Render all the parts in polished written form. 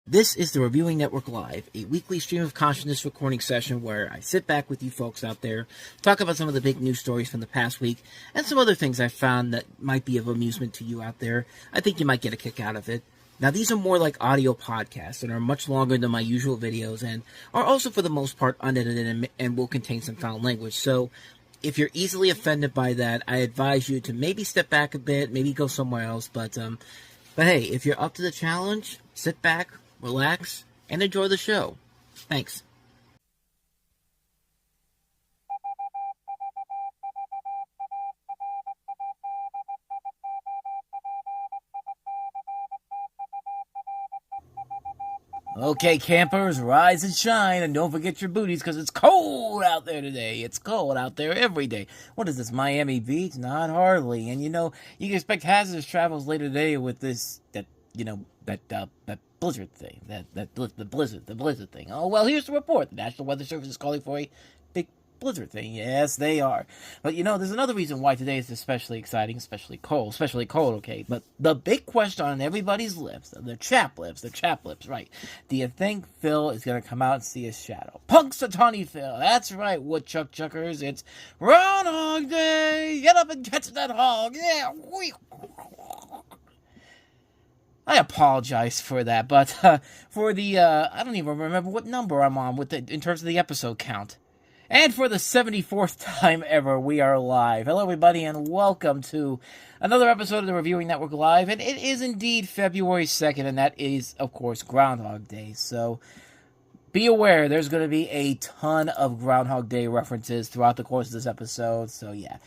This is the Reviewing Network Live, a weekly stream of consciousness recording session where I sit back with you folks out there, talk about some of the big news stories from the past week, and some other things I found that might be of amusement to you out there. I think you might get a kick out of it. Now, these are more like audio podcasts and are much longer than my usual videos and are also, for the most part, unedited and will contain some foul language. So, if you're easily offended by that, I advise you to maybe step back a bit, maybe go somewhere else. But hey, if you're up to the challenge, sit back, relax, and enjoy the show. Thanks. Okay, campers, rise and shine, and don't forget your booties, because it's cold out there today. It's cold out there every day. What is this, Miami Beach? Not hardly. And, you can expect hazardous travels later today with that blizzard thing. The blizzard thing. Oh, well, here's the report. The National Weather Service is calling for a big blizzard thing. Yes, they are. But, there's another reason why today is especially exciting, especially cold, okay? But the big question on everybody's lips, the chap lips, right? Do you think Phil is going to come out and see his shadow? Punxsutawney Phil. That's right, woodchuck chuckers. It's Groundhog Day. Get up and catch that hog. Yeah. I apologize for that, but for the, I don't even remember what number I'm on in terms of the episode count. And for the 74th time ever, we are live. Hello, everybody, and welcome to another episode of the Reviewing Network Live. And it is indeed February 2nd, and that is, of course, Groundhog Day. So be aware, there's going to be a ton of Groundhog Day references throughout the course of this episode. So, yeah,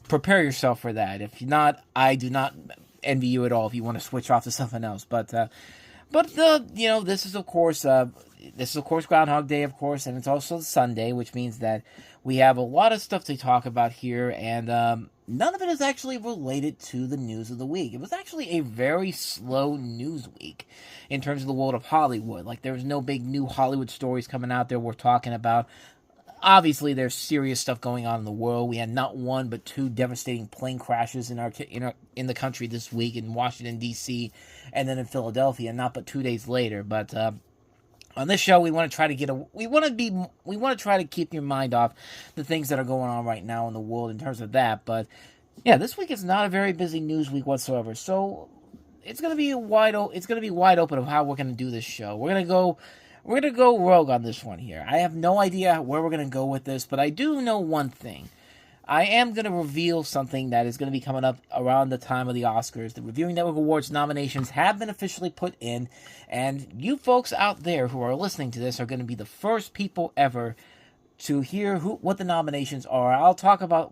prepare yourself for that. If not, I do not envy you at all if you want to switch off to something else. But this is of course Groundhog Day, of course, and it's also Sunday, which means that we have a lot of stuff to talk about here, and none of it is actually related to the news of the week. It was actually a very slow news week in terms of the world of Hollywood. Like, there was no big new Hollywood stories coming out there we're talking about. Obviously, there's serious stuff going on in the world. We had not one but two devastating plane crashes in the country this week, in Washington D.C. and then in Philadelphia, not but 2 days later. But on this show, we want to try to keep your mind off the things that are going on right now in the world in terms of that. But yeah, this week is not a very busy news week whatsoever. So it's going to be wide open of how we're going to do this show. We're going to go rogue on this one here. I have no idea where we're going to go with this, but I do know one thing. I am going to reveal something that is going to be coming up around the time of the Oscars. The Reviewing Network Awards nominations have been officially put in, and you folks out there who are listening to this are going to be the first people ever to hear what the nominations are. I'll talk about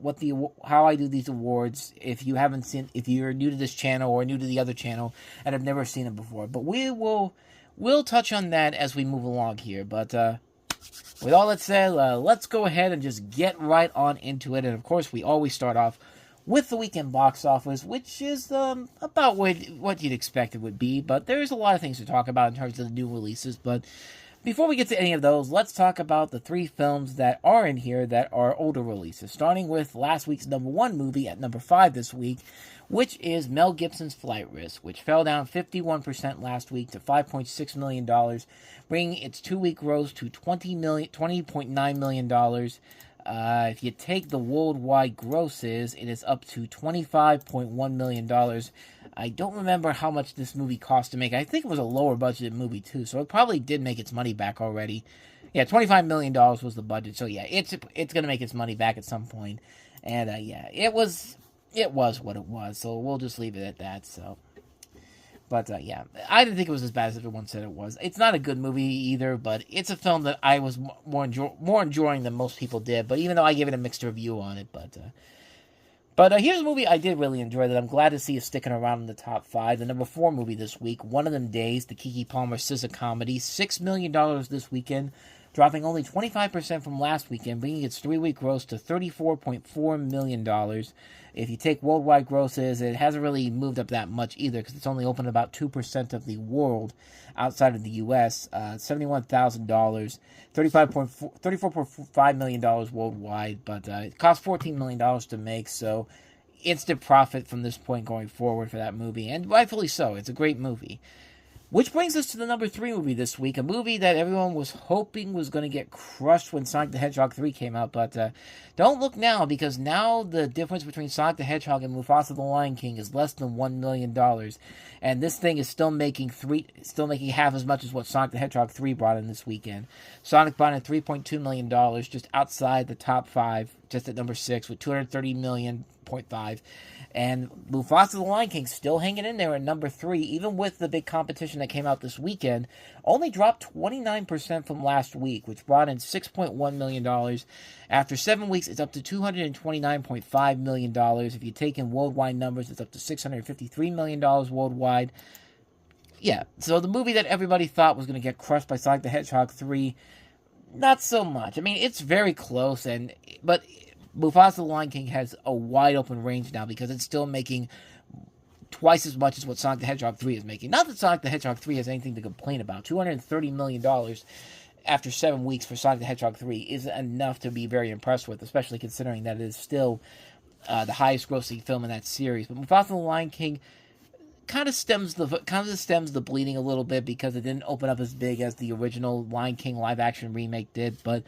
how I do these awards if you're new to this channel or new to the other channel and have never seen it before. But we'll touch on that as we move along here. But with all that said, let's go ahead and just get right on into it. And of course, we always start off with the weekend box office, which is about what you'd expect it would be. But there's a lot of things to talk about in terms of the new releases. But before we get to any of those, let's talk about the three films that are in here that are older releases. Starting with last week's number one movie at number 5 this week, which is Mel Gibson's Flight Risk, which fell down 51% last week to $5.6 million, bringing its 2-week gross to $20.9 million. If you take the worldwide grosses, it is up to $25.1 million. I don't remember how much this movie cost to make. I think it was a lower budgeted movie too, so it probably did make its money back already. Yeah, $25 million was the budget, so yeah, it's going to make its money back at some point. And yeah, it was what it was, so we'll just leave it at that. So, but yeah, I didn't think it was as bad as everyone said it was. It's not a good movie either, but it's a film that I was more enjoying than most people did. But even though I gave it a mixed review on it, but here's a movie I did really enjoy that I'm glad to see is sticking around in the top 5. The number 4 movie this week, One of Them Days, the Keke Palmer SZA comedy, $6 million this weekend, dropping only 25% from last weekend, bringing its 3-week gross to $34.4 million. If you take worldwide grosses, it hasn't really moved up that much either, because it's only opened about 2% of the world outside of the U.S., $71,000, $34.5 million worldwide, but it cost $14 million to make, so instant profit from this point going forward for that movie, and rightfully so. It's a great movie. Which brings us to the number 3 movie this week, a movie that everyone was hoping was going to get crushed when Sonic the Hedgehog 3 came out, but don't look now, because now the difference between Sonic the Hedgehog and Mufasa the Lion King is less than $1 million, and this thing is still making half as much as what Sonic the Hedgehog 3 brought in this weekend. Sonic brought in $3.2 million, just outside the top 5, just at number 6, with $230.5 million. And Mufasa the Lion King still hanging in there at number 3, even with the big competition that came out this weekend. Only dropped 29% from last week, which brought in $6.1 million. After 7 weeks, it's up to $229.5 million. If you take in worldwide numbers, it's up to $653 million worldwide. Yeah, so the movie that everybody thought was going to get crushed by Sonic the Hedgehog 3, not so much. I mean, it's very close, but Mufasa the Lion King has a wide open range now because it's still making twice as much as what Sonic the Hedgehog 3 is making. Not that Sonic the Hedgehog 3 has anything to complain about. $230 million after 7 weeks for Sonic the Hedgehog 3 is enough to be very impressed with, especially considering that it is still the highest grossing film in that series. But Mufasa the Lion King kind of stems the bleeding a little bit because it didn't open up as big as the original Lion King live action remake did. But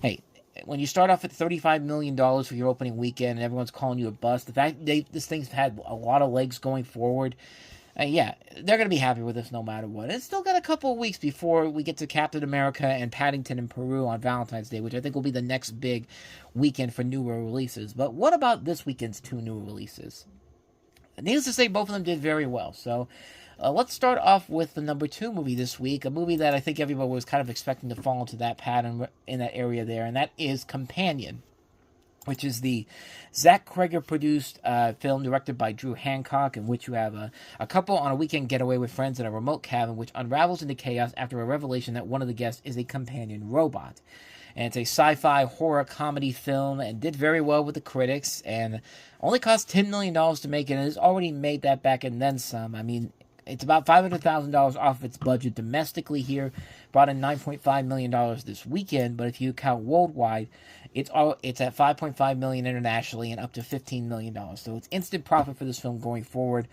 hey, when you start off at $35 million for your opening weekend and everyone's calling you a bust, the fact this thing's had a lot of legs going forward, yeah, they're going to be happy with this no matter what. It's still got a couple of weeks before we get to Captain America and Paddington in Peru on Valentine's Day, which I think will be the next big weekend for newer releases. But what about this weekend's 2 new releases? Needless to say, both of them did very well. So let's start off with the number 2 movie this week, a movie that I think everybody was kind of expecting to fall into that pattern in that area there, and that is Companion, which is the Zach Cregger-produced film directed by Drew Hancock, in which you have a couple on a weekend getaway with friends in a remote cabin, which unravels into chaos after a revelation that one of the guests is a companion robot. And it's a sci-fi horror comedy film and did very well with the critics, and only cost $10 million to make it, and has already made that back and then some. I mean, it's about $500,000 off its budget domestically here, brought in $9.5 million this weekend, but if you count worldwide, it's at $5.5 million internationally and up to $15 million. So it's instant profit for this film going forward.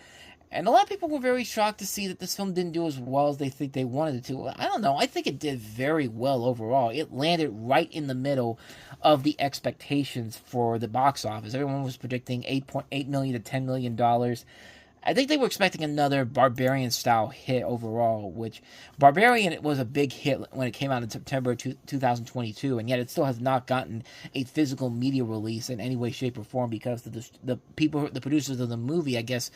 And a lot of people were very shocked to see that this film didn't do as well as they think they wanted it to. I don't know. I think it did very well overall. It landed right in the middle of the expectations for the box office. Everyone was predicting $8.8 million to $10 million. I think they were expecting another Barbarian-style hit overall, which Barbarian was a big hit when it came out in September 2022, and yet it still has not gotten a physical media release in any way, shape, or form because the producers of the movie, I guess,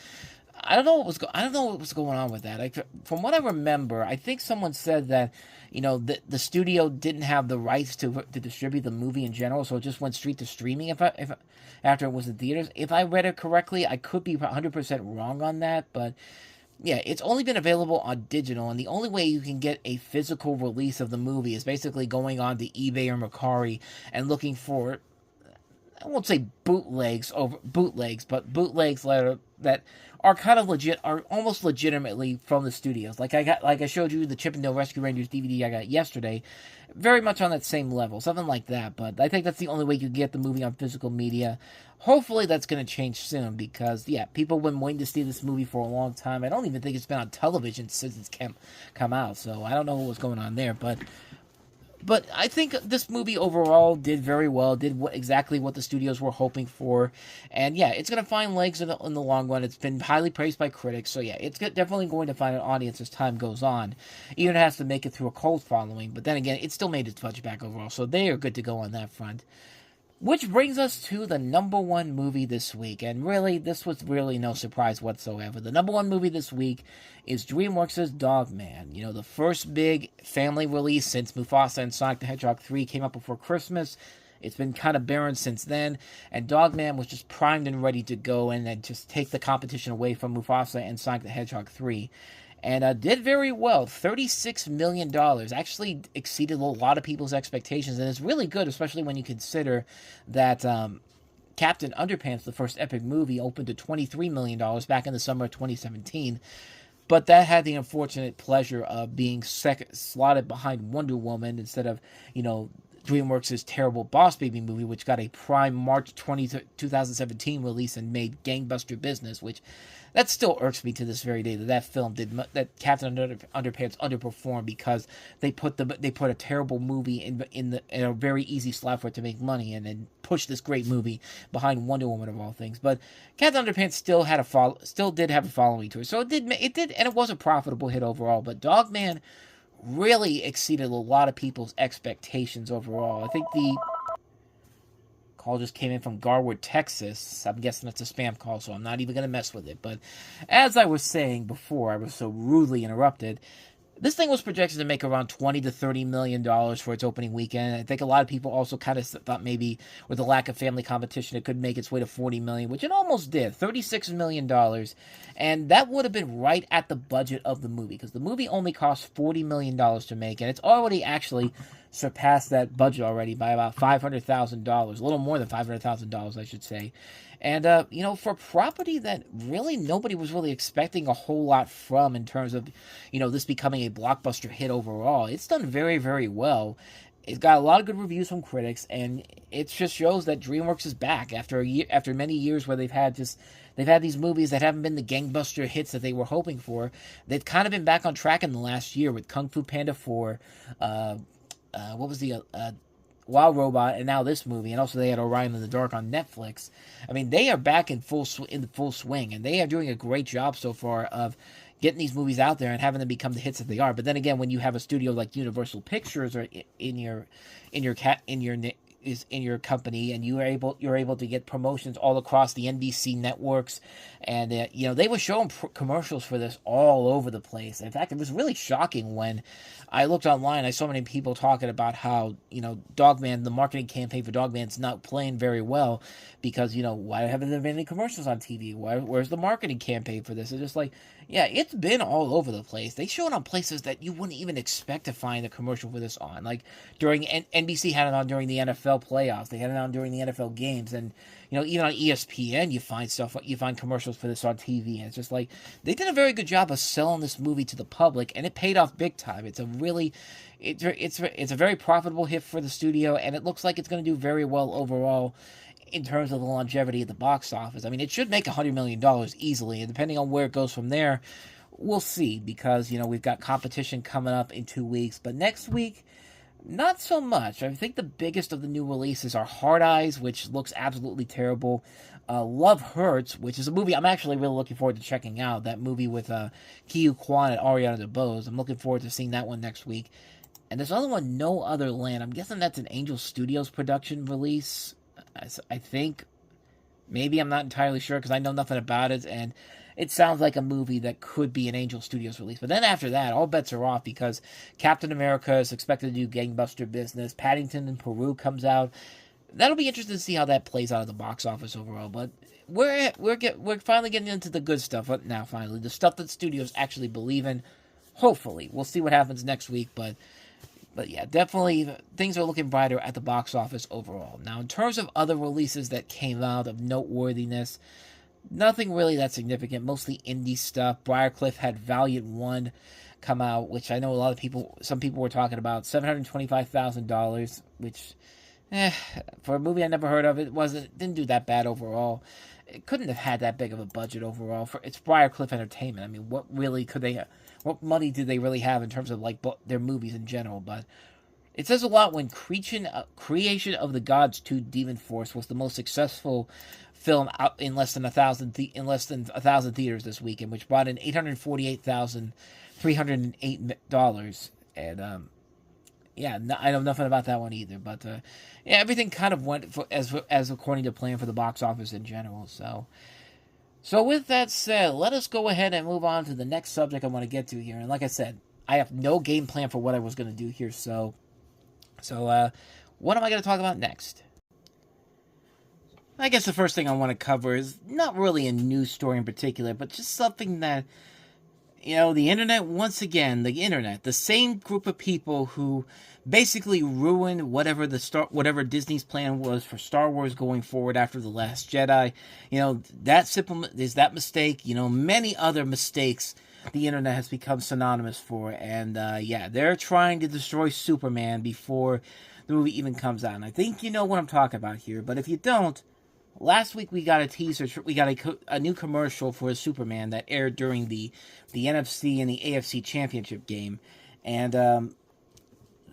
I don't know what was going on with that. From what I remember, I think someone said that, the studio didn't have the rights to distribute the movie in general, so it just went straight to streaming after it was in theaters. If I read it correctly, I could be 100% wrong on that, but yeah, it's only been available on digital, and the only way you can get a physical release of the movie is basically going on to eBay or Mercari and looking for, I won't say bootlegs, but bootlegs that are kind of legit, are almost legitimately from the studios. Like I showed you the Chip 'n Dale Rescue Rangers DVD I got yesterday, very much on that same level, something like that. But I think that's the only way you can get the movie on physical media. Hopefully that's going to change soon because, yeah, people have been waiting to see this movie for a long time. I don't even think it's been on television since it's come out, so I don't know what was going on there, but I think this movie overall did very well, exactly what the studios were hoping for. And yeah, it's going to find legs in the long run. It's been highly praised by critics. So yeah, it's definitely going to find an audience as time goes on. Even it has to make it through a cult following. But then again, it still made its budget back overall. So they are good to go on that front. Which brings us to the number 1 movie this week. And really, this was really no surprise whatsoever. The number 1 movie this week is DreamWorks' Dogman. The first big family release since Mufasa and Sonic the Hedgehog 3 came out before Christmas. It's been kind of barren since then. And Dogman was just primed and ready to go and just take the competition away from Mufasa and Sonic the Hedgehog 3. And did very well. $36 million. Actually exceeded a lot of people's expectations. And it's really good, especially when you consider that Captain Underpants, the first epic movie, opened to $23 million back in the summer of 2017. But that had the unfortunate pleasure of being slotted behind Wonder Woman instead of, DreamWorks' terrible Boss Baby movie, which got a prime March 2017 release and made gangbuster business, which that still irks me to this very day that film that Captain Underpants underperformed because they put a terrible movie in a very easy slot for it to make money and then push this great movie behind Wonder Woman of all things. But Captain Underpants still did have a following to it, so it did, and it was a profitable hit overall. But Dogman really exceeded a lot of people's expectations overall. I think the call just came in from Garwood, Texas. I'm guessing it's a spam call, so I'm not even going to mess with it. But as I was saying before, I was so rudely interrupted. This thing was projected to make around $20 to $30 million for its opening weekend. I think a lot of people also kind of thought maybe with the lack of family competition, it could make its way to $40 million, which it almost did, $36 million. And that would have been right at the budget of the movie, because the movie only cost $40 million to make, and it's already actually surpassed that budget already by about $500,000, a little more than $500,000, I should say. And, for property that really nobody was really expecting a whole lot from in terms of, this becoming a blockbuster hit overall, it's done very, very well. It's got a lot of good reviews from critics, and it just shows that DreamWorks is back after many years where they've had these movies that haven't been the gangbuster hits that they were hoping for. They've kind of been back on track in the last year with Kung Fu Panda 4, what was the Wild Robot, and now this movie, and also they had Orion in the Dark on Netflix. I mean, they are back in full swing, and they are doing a great job so far of getting these movies out there and having them become the hits that they are. But then again, when you have a studio like Universal Pictures or in your company, and you're able to get promotions all across the NBC networks, and they were showing commercials for this all over the place. In fact, it was really shocking when I looked online. I saw many people talking about how Dogman, the marketing campaign for Dogman's not playing very well because why haven't there been any commercials on TV? Where's the marketing campaign for this? It's just like, yeah, it's been all over the place. They show it on places that you wouldn't even expect to find a commercial for this on. Like during NBC had it on during the NFL playoffs. They had it on during the NFL games, and even on ESPN, you find commercials for this on TV, and it's just like they did a very good job of selling this movie to the public, and it paid off big time. It's a very profitable hit for the studio, and it looks like it's going to do very well overall in terms of the longevity of the box office. I mean, it should make $100 million easily, and depending on where it goes from there, we'll see, because we've got competition coming up in 2 weeks, but next week, not so much. I think the biggest of the new releases are Hard Eyes, which looks absolutely terrible. Love Hurts, which is a movie I'm actually really looking forward to checking out. That movie with Kiyu Kwan and Ariana DeBose. I'm looking forward to seeing that one next week. And this other one, No Other Land. I'm guessing that's an Angel Studios production release. I think. Maybe, I'm not entirely sure because I know nothing about it. And it sounds like a movie that could be an Angel Studios release. But then after that, all bets are off because Captain America is expected to do gangbuster business. Paddington in Peru comes out. That'll be interesting to see how that plays out at the box office overall. But we're finally getting into the good stuff now. Finally, the stuff that studios actually believe in. Hopefully, we'll see what happens next week. But yeah, definitely things are looking brighter at the box office overall. Now, in terms of other releases that came out of noteworthiness, nothing really that significant, mostly indie stuff. Briarcliff had Valiant 1 come out, which I know some people were talking about, $725,000, which, for a movie I never heard of, didn't do that bad overall. It couldn't have had that big of a budget overall. It's Briarcliff Entertainment. I mean, what money do they really have in terms of their movies in general? But it says a lot when Creation of the Gods 2 Demon Force was the most successful film out in less than 1,000 theaters this weekend, which brought in $848,308, and I know nothing about that one either. But everything kind of went as according to plan for the box office in general. So with that said, let us go ahead and move on to the next subject I want to get to here. And like I said, I have no game plan for what I was going to do here. So what am I going to talk about next? I guess the first thing I want to cover is not really a news story in particular, but just something that, the internet, once again, the same group of people who basically ruined whatever Disney's plan was for Star Wars going forward after The Last Jedi. That mistake, many other mistakes the internet has become synonymous for. And yeah, they're trying to destroy Superman before the movie even comes out. And I think you know what I'm talking about here. But if you don't, last week we got a teaser. We got a new commercial for Superman that aired during the NFC and the AFC Championship game, and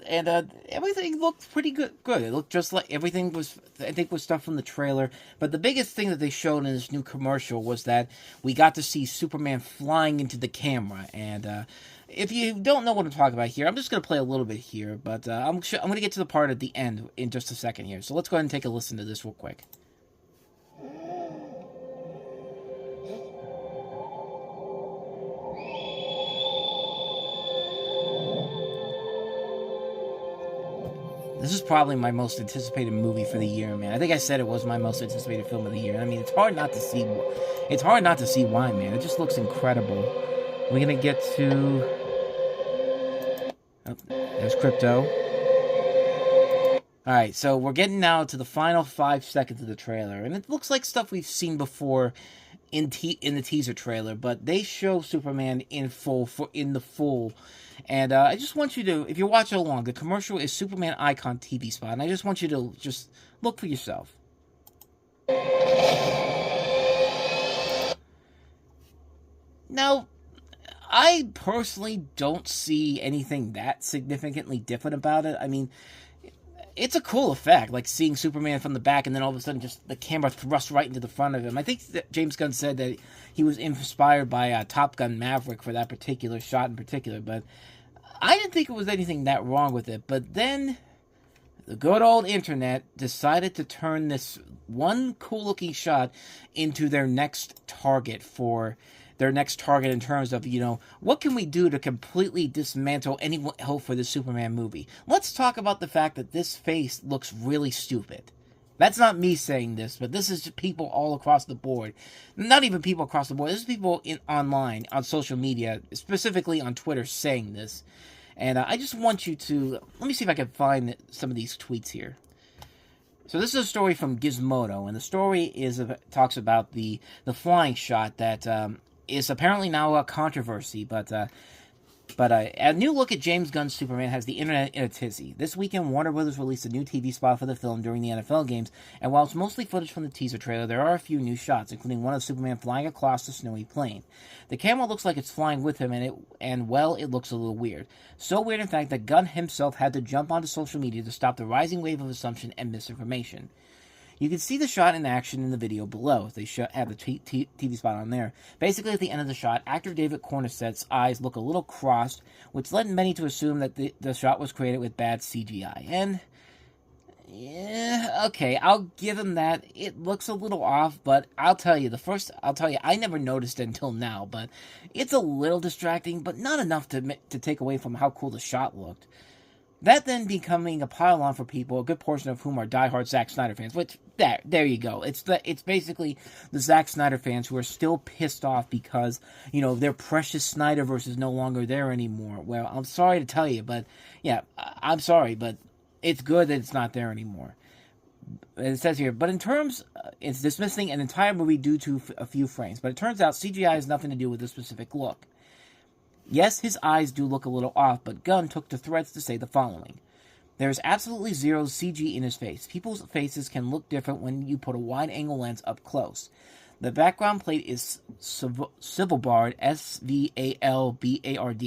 everything looked pretty good. It looked just like everything was, I think, was stuff from the trailer. But the biggest thing that they showed in this new commercial was that we got to see Superman flying into the camera. And if you don't know what I'm talking about here, I'm just going to play a little bit here. But I'm going to get to the part at the end in just a second here. So let's go ahead and take a listen to this real quick. This is probably my most anticipated movie for the year, man. I think I said it was my most anticipated film of the year. I mean, it's hard not to see. It's hard not to see why, man. It just looks incredible. We're gonna get to. Oh, there's Crypto. All right, so we're getting now to the final 5 seconds of the trailer, and it looks like stuff we've seen before in the teaser trailer, but they show Superman in the full. And I just want you to, if you're watching along, the commercial is Superman Icon TV spot, and I just want you to just look for yourself. Now, I personally don't see anything that significantly different about it. I mean, it's a cool effect, like seeing Superman from the back and then all of a sudden just the camera thrust right into the front of him. I think that James Gunn said that he was inspired by Top Gun Maverick for that particular shot in particular, but I didn't think it was anything that wrong with it. But then the good old internet decided to turn this one cool-looking shot into their next target in terms of, you know, what can we do to completely dismantle any hope for the Superman movie? Let's talk about the fact that this face looks really stupid. That's not me saying this, but this is people all across the board. Not even people across the board. This is people online, on social media, specifically on Twitter, saying this. And I just want you to... Let me see if I can find some of these tweets here. So this is a story from Gizmodo, and the story talks about the flying shot that is apparently now a controversy, but a new look at James Gunn's Superman has the internet in a tizzy. This weekend, Warner Bros. Released a new TV spot for the film during the NFL games, and while it's mostly footage from the teaser trailer, there are a few new shots, including one of Superman flying across the snowy plain. The camera looks like it's flying with him, and it looks a little weird. So weird, in fact, that Gunn himself had to jump onto social media to stop the rising wave of assumption and misinformation. You can see the shot in action in the video below. They have the TV spot on there. Basically, at the end of the shot, actor David Cornset's eyes look a little crossed, which led many to assume that the shot was created with bad CGI. And, yeah, okay, I'll give him that. It looks a little off, but I'll tell you, I never noticed it until now, but it's a little distracting, but not enough to take away from how cool the shot looked. That then becoming a pile-on for people, a good portion of whom are diehard Zack Snyder fans, which, there you go. It's basically the Zack Snyder fans who are still pissed off because, you know, their precious Snyderverse is no longer there anymore. Well, I'm sorry to tell you, but, yeah, I'm sorry, but it's good that it's not there anymore. It says here, but in terms, it's dismissing an entire movie due to a few frames, but it turns out CGI has nothing to do with this specific look. Yes, his eyes do look a little off, but Gunn took to threads to say the following. There is absolutely zero CG in his face. People's faces can look different when you put a wide-angle lens up close. The background plate is Svalbard, Svalbard.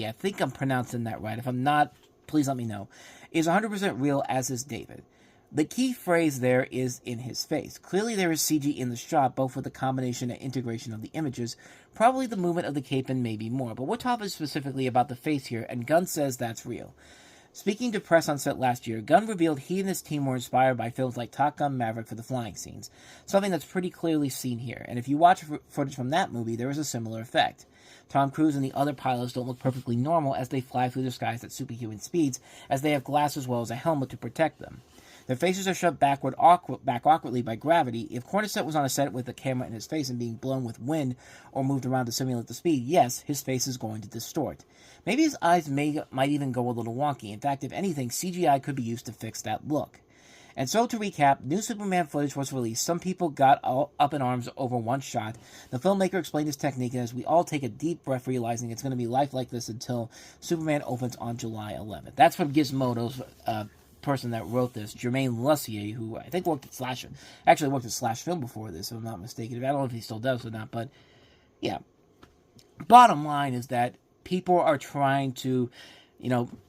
I think I'm pronouncing that right. If I'm not, please let me know. Is 100% real, as is David. The key phrase there is in his face. Clearly there is CG in the shot, both with the combination and integration of the images, probably the movement of the cape and maybe more, but we're talking specifically about the face here, and Gunn says that's real. Speaking to press on set last year, Gunn revealed he and his team were inspired by films like Top Gun Maverick for the flying scenes, something that's pretty clearly seen here, and if you watch footage from that movie, there is a similar effect. Tom Cruise and the other pilots don't look perfectly normal as they fly through the skies at superhuman speeds, as they have glass as well as a helmet to protect them. Their faces are shoved back awkwardly by gravity. If Cornset was on a set with the camera in his face and being blown with wind or moved around to simulate the speed, yes, his face is going to distort. Maybe his eyes might even go a little wonky. In fact, if anything, CGI could be used to fix that look. And so to recap, new Superman footage was released. Some people got all up in arms over one shot. The filmmaker explained his technique, and as we all take a deep breath, realizing it's going to be life like this until Superman opens on July 11th. That's from Gizmodo's person that wrote this, Jermaine Lussier, who I think worked at Slash Film before this, if I'm not mistaken. I don't know if he still does or not, but yeah. Bottom line is that people are trying to,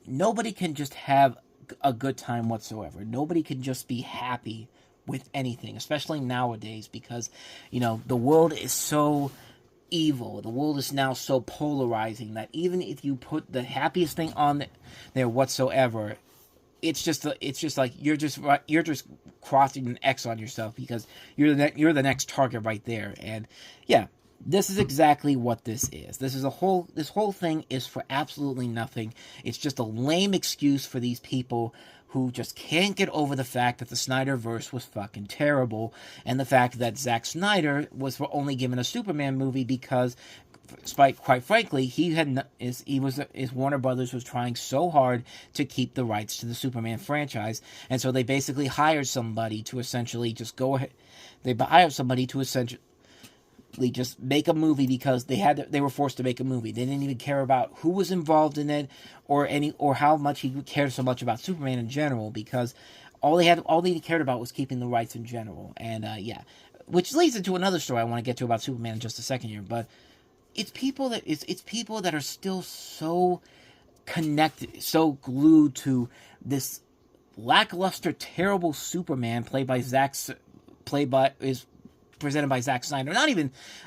nobody can just have a good time whatsoever. Nobody can just be happy with anything, especially nowadays, because, the world is so evil. The world is now so polarizing that even if you put the happiest thing on there whatsoever, it's just like you're just crossing an X on yourself, because you're the next target right there. And yeah, this is exactly what this is. This whole thing is for absolutely nothing. It's just a lame excuse for these people who just can't get over the fact that the Snyderverse was fucking terrible, and the fact that Zack Snyder was only given a Superman movie because, quite frankly, his Warner Brothers was trying so hard to keep the rights to the Superman franchise, and so they basically hired somebody to essentially just go ahead. They hired somebody to essentially just make a movie because they were forced to make a movie. They didn't even care about who was involved in it or how much he cared so much about Superman in general, because all they cared about was keeping the rights in general. And which leads into another story I want to get to about Superman in just a second here. But it's people that are still so connected, so glued to this lackluster, terrible Superman presented by Zack Snyder.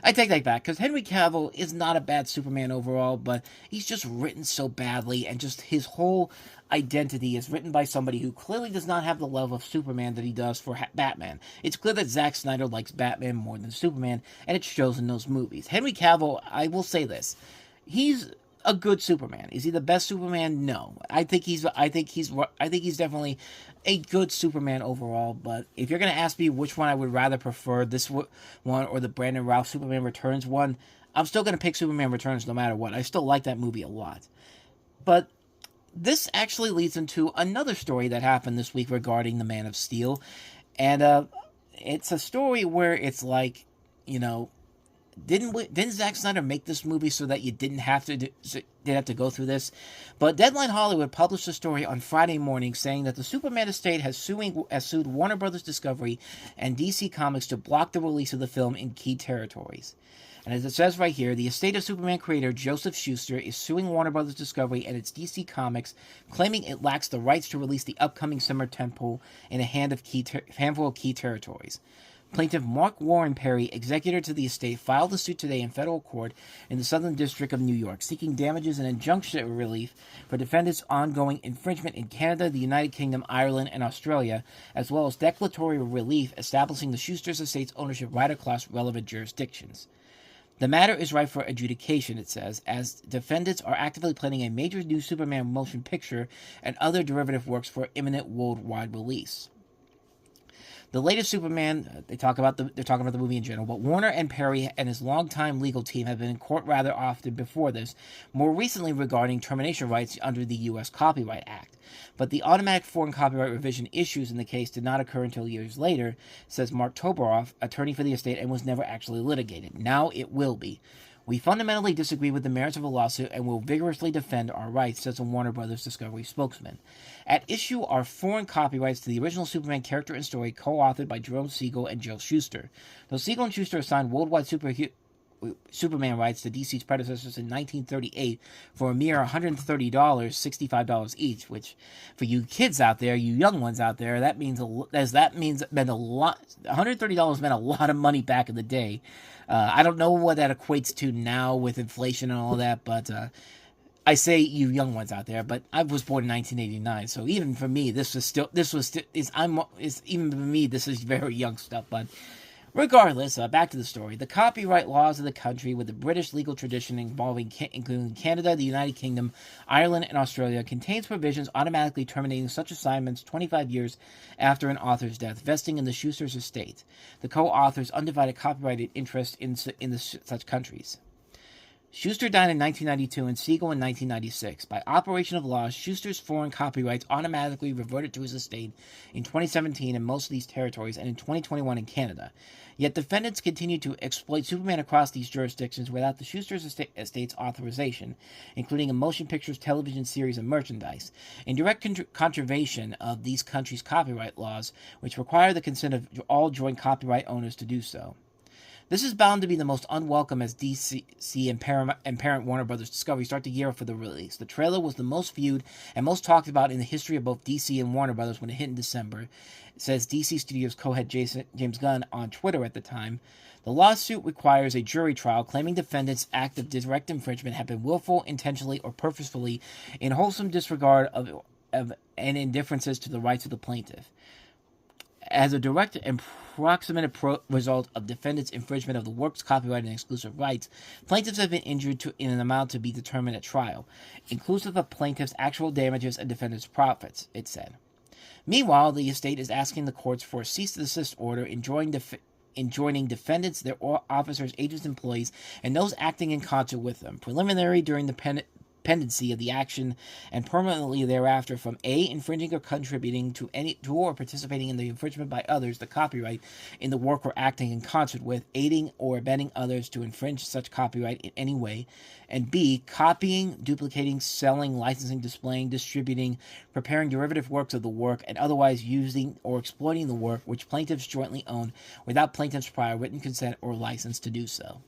I take that back, because Henry Cavill is not a bad Superman overall, but he's just written so badly, and just his whole identity is written by somebody who clearly does not have the love of Superman that he does for Batman. It's clear that Zack Snyder likes Batman more than Superman, and it shows in those movies. Henry Cavill, I will say this, he's a good Superman. Is he the best Superman? No. I think he's definitely a good Superman overall, but if you're going to ask me which one I would rather prefer, this one or the Brandon Routh Superman Returns one, I'm still going to pick Superman Returns no matter what. I still like that movie a lot. But this actually leads into another story that happened this week regarding the Man of Steel, and it's a story where it's like, didn't Zack Snyder make this movie so that you didn't have to go through this? But Deadline Hollywood published a story on Friday morning saying that the Superman estate has sued Warner Brothers Discovery and DC Comics to block the release of the film in key territories. And as it says right here, the estate of Superman creator Joseph Shuster is suing Warner Brothers Discovery and its DC Comics, claiming it lacks the rights to release the upcoming summer tentpole in a handful of key territories. Plaintiff Mark Warren Perry, executor to the estate, filed the suit today in federal court in the Southern District of New York, seeking damages and injunctive relief for defendants' ongoing infringement in Canada, the United Kingdom, Ireland, and Australia, as well as declaratory relief establishing the Schuster's estate's ownership right across relevant jurisdictions. The matter is ripe for adjudication, it says, as defendants are actively planning a major new Superman motion picture and other derivative works for imminent worldwide release. The latest Superman, they're talking about the movie in general, but Warner and Perry and his longtime legal team have been in court rather often before this, more recently regarding termination rights under the U.S. Copyright Act. But the automatic foreign copyright revision issues in the case did not occur until years later, says Mark Toberoff, attorney for the estate, and was never actually litigated. Now it will be. We fundamentally disagree with the merits of the lawsuit and will vigorously defend our rights, says a Warner Brothers Discovery spokesman. At issue are foreign copyrights to the original Superman character and story co-authored by Jerome Siegel and Joe Shuster. Though Siegel and Shuster assigned worldwide Superman rights to DC's predecessors in 1938 for a mere $130, $65 each, which for you kids out there, you young ones out there, that means meant a lot. $130 meant a lot of money back in the day. I don't know what that equates to now with inflation and all that, but I say you young ones out there, but I was born in 1989, so even for me, this is very young stuff. But regardless, back to the story. The copyright laws of the country, with the British legal tradition including Canada, the United Kingdom, Ireland, and Australia, contains provisions automatically terminating such assignments 25 years after an author's death, vesting in the Schuster's estate, the co-author's undivided copyrighted interest in such countries. Shuster died in 1992 and Siegel in 1996. By operation of law, Shuster's foreign copyrights automatically reverted to his estate in 2017 in most of these territories and in 2021 in Canada. Yet defendants continue to exploit Superman across these jurisdictions without the Shuster's estate's authorization, including in motion pictures, television series, and merchandise, in direct contravention of these countries' copyright laws, which require the consent of all joint copyright owners to do so. This is bound to be the most unwelcome as DC and parent Warner Brothers Discovery start to gear up for the release. The trailer was the most viewed and most talked about in the history of both DC and Warner Brothers when it hit in December, says DC Studios co-head James Gunn on Twitter at the time. The lawsuit requires a jury trial claiming defendants' act of direct infringement have been willful, intentionally, or purposefully in wholesome disregard of and indifferences to the rights of the plaintiff. As a direct and proximate result of defendants' infringement of the work's copyright and exclusive rights, plaintiffs have been injured in an amount to be determined at trial, inclusive of plaintiffs' actual damages and defendants' profits, it said. Meanwhile, the estate is asking the courts for a cease-and-desist order enjoining defendants, their officers, agents, employees, and those acting in concert with them, preliminary during the pendency of the action, and permanently thereafter from A, infringing or contributing to or participating in the infringement by others the copyright in the work or acting in concert with, aiding or abetting others to infringe such copyright in any way, and B, copying, duplicating, selling, licensing, displaying, distributing, preparing derivative works of the work, and otherwise using or exploiting the work which plaintiffs jointly own without plaintiffs' prior written consent or license to do so.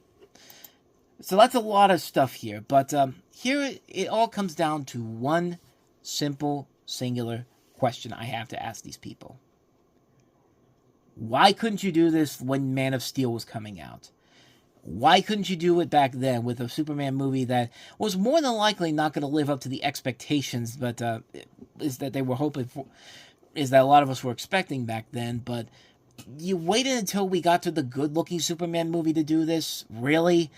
So that's a lot of stuff here, but here it all comes down to one simple, singular question I have to ask these people. Why couldn't you do this when Man of Steel was coming out? Why couldn't you do it back then with a Superman movie that was more than likely not going to live up to the expectations, but is that they were hoping for, is that a lot of us were expecting back then, but you waited until we got to the good-looking Superman movie to do this? Really?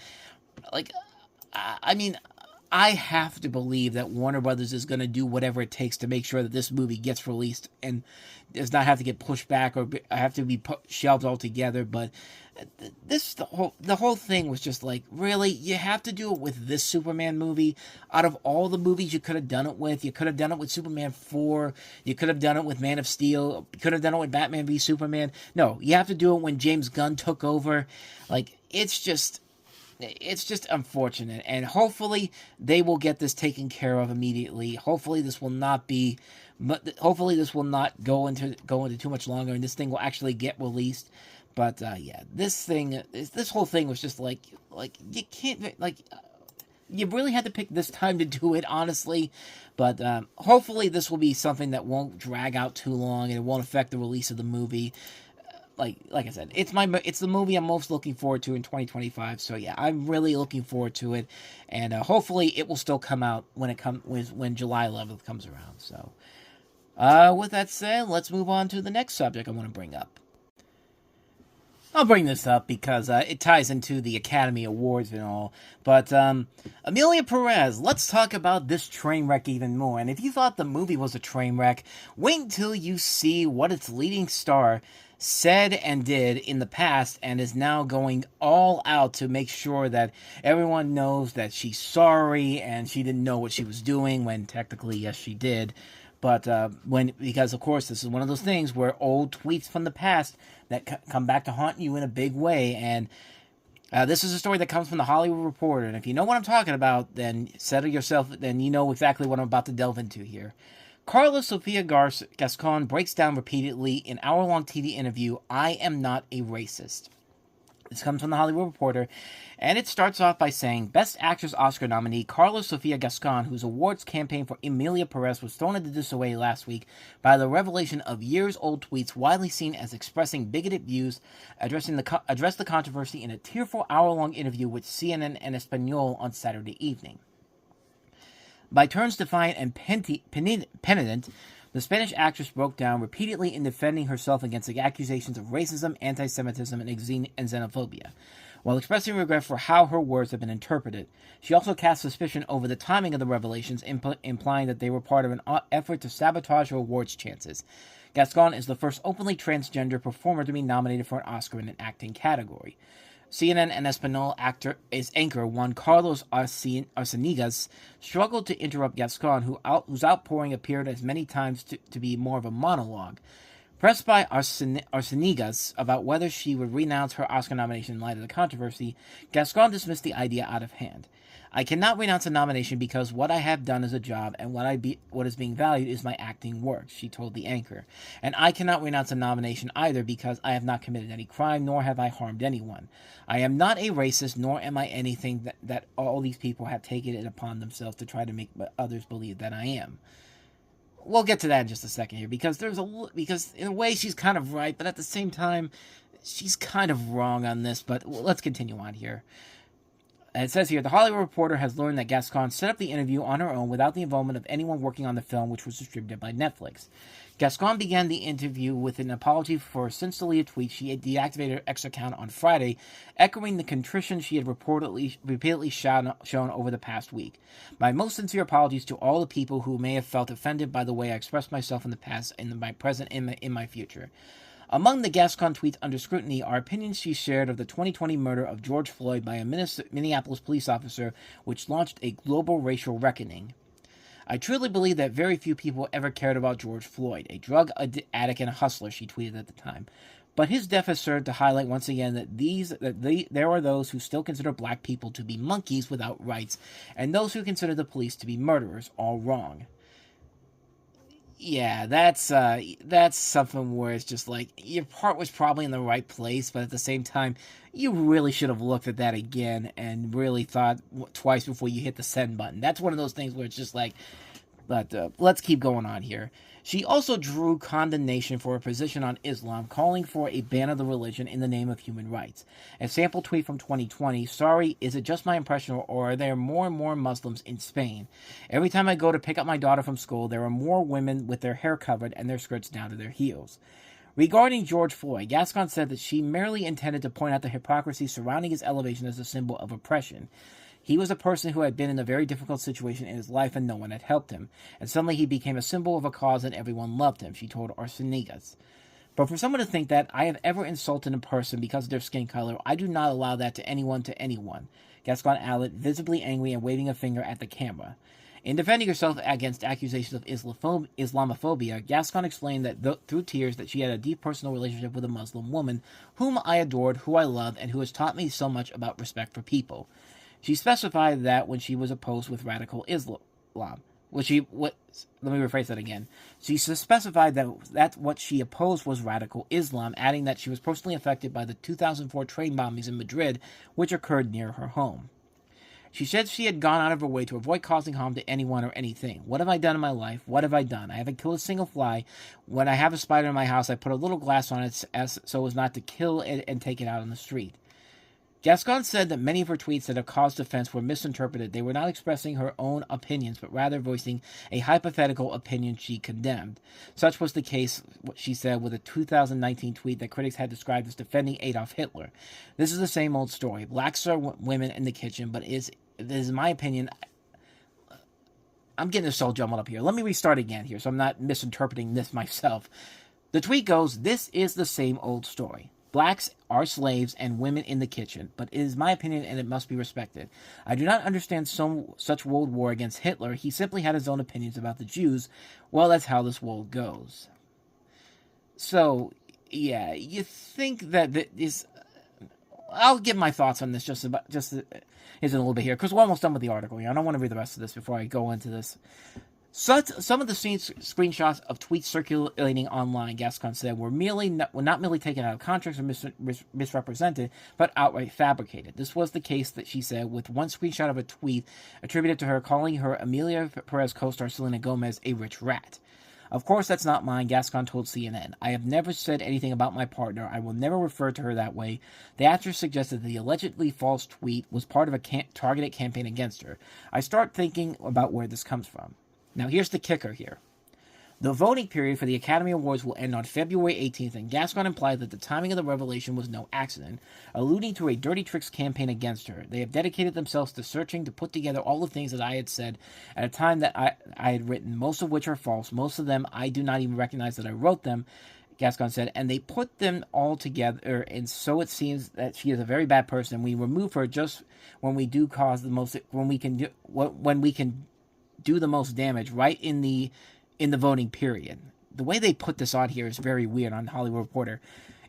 Like, I mean, I have to believe that Warner Brothers is going to do whatever it takes to make sure that this movie gets released and does not have to get pushed back or have to be shelved altogether. But the whole thing was just like, really, you have to do it with this Superman movie? Out of all the movies you could have done it with, you could have done it with Superman 4, you could have done it with Man of Steel, you could have done it with Batman v Superman. No, you have to do it when James Gunn took over. Like, it's just unfortunate, and hopefully they will get this taken care of immediately. Hopefully this will not go into too much longer, and this thing will actually get released. But yeah, this whole thing was just like you can't, like, you really had to pick this time to do it, honestly. But hopefully this will be something that won't drag out too long, and it won't affect the release of the movie. Like I said, it's the movie I'm most looking forward to in 2025. So yeah, I'm really looking forward to it, and hopefully it will still come out when July 11th comes around. So, with that said, let's move on to the next subject I want to bring up. I'll bring this up because it ties into the Academy Awards and all. But Emilia Perez, let's talk about this train wreck even more. And if you thought the movie was a train wreck, wait until you see what its leading star said and did in the past, and is now going all out to make sure that everyone knows that she's sorry and she didn't know what she was doing, when technically, yes, she did. But because of course this is one of those things where old tweets from the past that come back to haunt you in a big way, and this is a story that comes from the Hollywood Reporter, and if you know what I'm talking about, then settle yourself, then you know exactly what I'm about to delve into here. Karla Sofia Garcon breaks down repeatedly in hour-long TV interview, "I am not a racist." This comes from the Hollywood Reporter, and it starts off by saying, Best Actress Oscar nominee Karla Sofia Garcon, whose awards campaign for Emilia Perez was thrown into disarray last week by the revelation of years-old tweets widely seen as expressing bigoted views, addressed the controversy in a tearful hour-long interview with CNN and Espanol on Saturday evening. By turns defiant and penitent, the Spanish actress broke down repeatedly in defending herself against the accusations of racism, anti-Semitism, and xenophobia. While expressing regret for how her words have been interpreted, she also cast suspicion over the timing of the revelations, implying that they were part of an effort to sabotage her awards chances. Gascon is the first openly transgender performer to be nominated for an Oscar in an acting category. CNN and Espanol anchor Juan Carlos Arcenigas struggled to interrupt Gascon, whose outpouring appeared as many times to be more of a monologue. Pressed by Arcenigas about whether she would renounce her Oscar nomination in light of the controversy, Gascon dismissed the idea out of hand. I cannot renounce a nomination because what I have done is a job, and what is being valued is my acting work, she told the anchor. And I cannot renounce a nomination either because I have not committed any crime, nor have I harmed anyone. I am not a racist, nor am I anything that all these people have taken it upon themselves to try to make others believe that I am. We'll get to that in just a second here, because because in a way she's kind of right, but at the same time, she's kind of wrong on this, but let's continue on here. And it says here, the Hollywood Reporter has learned that Gascon set up the interview on her own without the involvement of anyone working on the film, which was distributed by Netflix. Gascon began the interview with an apology for a since deleted tweet she had deactivated her X account on Friday, echoing the contrition she had repeatedly shown over the past week. My most sincere apologies to all the people who may have felt offended by the way I expressed myself in the past, in my present, and in my future. Among the Gascon tweets under scrutiny are opinions she shared of the 2020 murder of George Floyd by a Minneapolis police officer, which launched a global racial reckoning. I truly believe that very few people ever cared about George Floyd, a drug addict and a hustler, she tweeted at the time. But his death has served to highlight once again that there are those who still consider black people to be monkeys without rights, and those who consider the police to be murderers, all wrong. Yeah, that's something where it's just like, your part was probably in the right place, but at the same time, you really should have looked at that again and really thought twice before you hit the send button. That's one of those things where it's just like, but let's keep going on here. She also drew condemnation for her position on Islam, calling for a ban of the religion in the name of human rights. A sample tweet from 2020, sorry, is it just my impression, or are there more and more Muslims in Spain? Every time I go to pick up my daughter from school, there are more women with their hair covered and their skirts down to their heels. Regarding George Floyd, Gascon said that she merely intended to point out the hypocrisy surrounding his elevation as a symbol of oppression. He was a person who had been in a very difficult situation in his life and no one had helped him, and suddenly he became a symbol of a cause and everyone loved him, she told Arcenigas. But for someone to think that I have ever insulted a person because of their skin color, I do not allow that to anyone, Gascon added, visibly angry and waving a finger at the camera. In defending herself against accusations of Islamophobia, Gascon explained that through tears that she had a deep personal relationship with a Muslim woman whom I adored, who I loved, and who has taught me so much about respect for people. She specified that when she was opposed with radical Islam. Let me rephrase that again. She specified that what she opposed was radical Islam, adding that she was personally affected by the 2004 train bombings in Madrid, which occurred near her home. She said she had gone out of her way to avoid causing harm to anyone or anything. What have I done in my life? What have I done? I haven't killed a single fly. When I have a spider in my house, I put a little glass on it so as not to kill it and take it out on the street. Gascon said that many of her tweets that have caused offense were misinterpreted. They were not expressing her own opinions, but rather voicing a hypothetical opinion she condemned. Such was the case, she said, with a 2019 tweet that critics had described as defending Adolf Hitler. This is the same old story. Blacks are women in the kitchen, but it is in my opinion... I'm getting this all jumbled up here. Let me restart again here so I'm not misinterpreting this myself. The tweet goes, this is the same old story. Blacks are slaves and women in the kitchen, but it is my opinion and it must be respected. I do not understand such world war against Hitler. He simply had his own opinions about the Jews. Well, that's how this world goes. So, yeah, you think that is... I'll give my thoughts on this just in a little bit here, because we're almost done with the article. I don't want to read the rest of this before I go into this. Some of the screenshots of tweets circulating online, Gascon said, were not merely taken out of context or misrepresented, but outright fabricated. This was the case, that she said, with one screenshot of a tweet attributed to her calling her Emilia Perez co-star Selena Gomez a rich rat. Of course, that's not mine, Gascon told CNN. I have never said anything about my partner. I will never refer to her that way. The actress suggested that the allegedly false tweet was part of a targeted campaign against her. I start thinking about where this comes from. Now, here's the kicker here. The voting period for the Academy Awards will end on February 18th, and Gascon implied that the timing of the revelation was no accident, alluding to a dirty tricks campaign against her. They have dedicated themselves to searching to put together all the things that I had said at a time that I had written, most of which are false. Most of them I do not even recognize that I wrote them. Gascon said, and they put them all together, and so it seems that she is a very bad person. We remove her just when we do cause the most, when we can do the most damage, right in the voting period. The way they put this on here is very weird on Hollywood Reporter.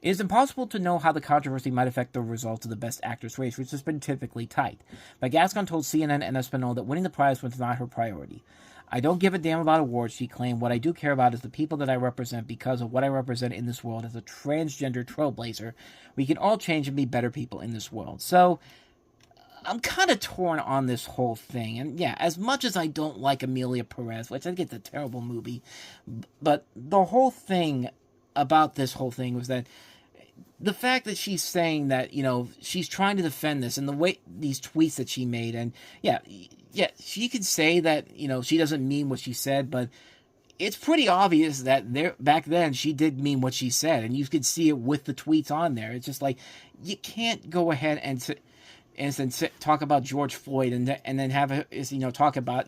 It is impossible to know how the controversy might affect the results of the Best Actress race, which has been typically tight. But Gascon told CNN and Espinal that winning the prize was not her priority. I don't give a damn about awards, she claimed. What I do care about is the people that I represent because of what I represent in this world as a transgender trailblazer. We can all change and be better people in this world. So, I'm kind of torn on this whole thing. And yeah, as much as I don't like Emilia Perez, which I think it's a terrible movie, but the whole thing about this whole thing was that the fact that she's saying that, she's trying to defend this and the way these tweets that she made, and yeah, she could say that, she doesn't mean what she said, but it's pretty obvious that back then she did mean what she said, and you could see it with the tweets on there. It's just like, you can't go ahead and talk about George Floyd and then have talk about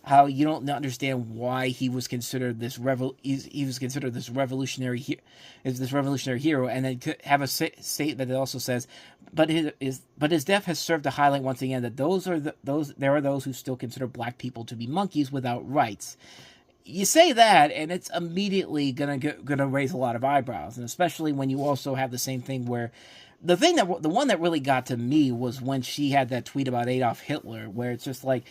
how you don't understand why he was considered this revolutionary hero, and then have a statement that also says, but his death has served to highlight once again that there are those who still consider black people to be monkeys without rights. You say that, and it's immediately gonna raise a lot of eyebrows, and especially when you also have the same thing where. The one that really got to me was when she had that tweet about Adolf Hitler, where it's just like,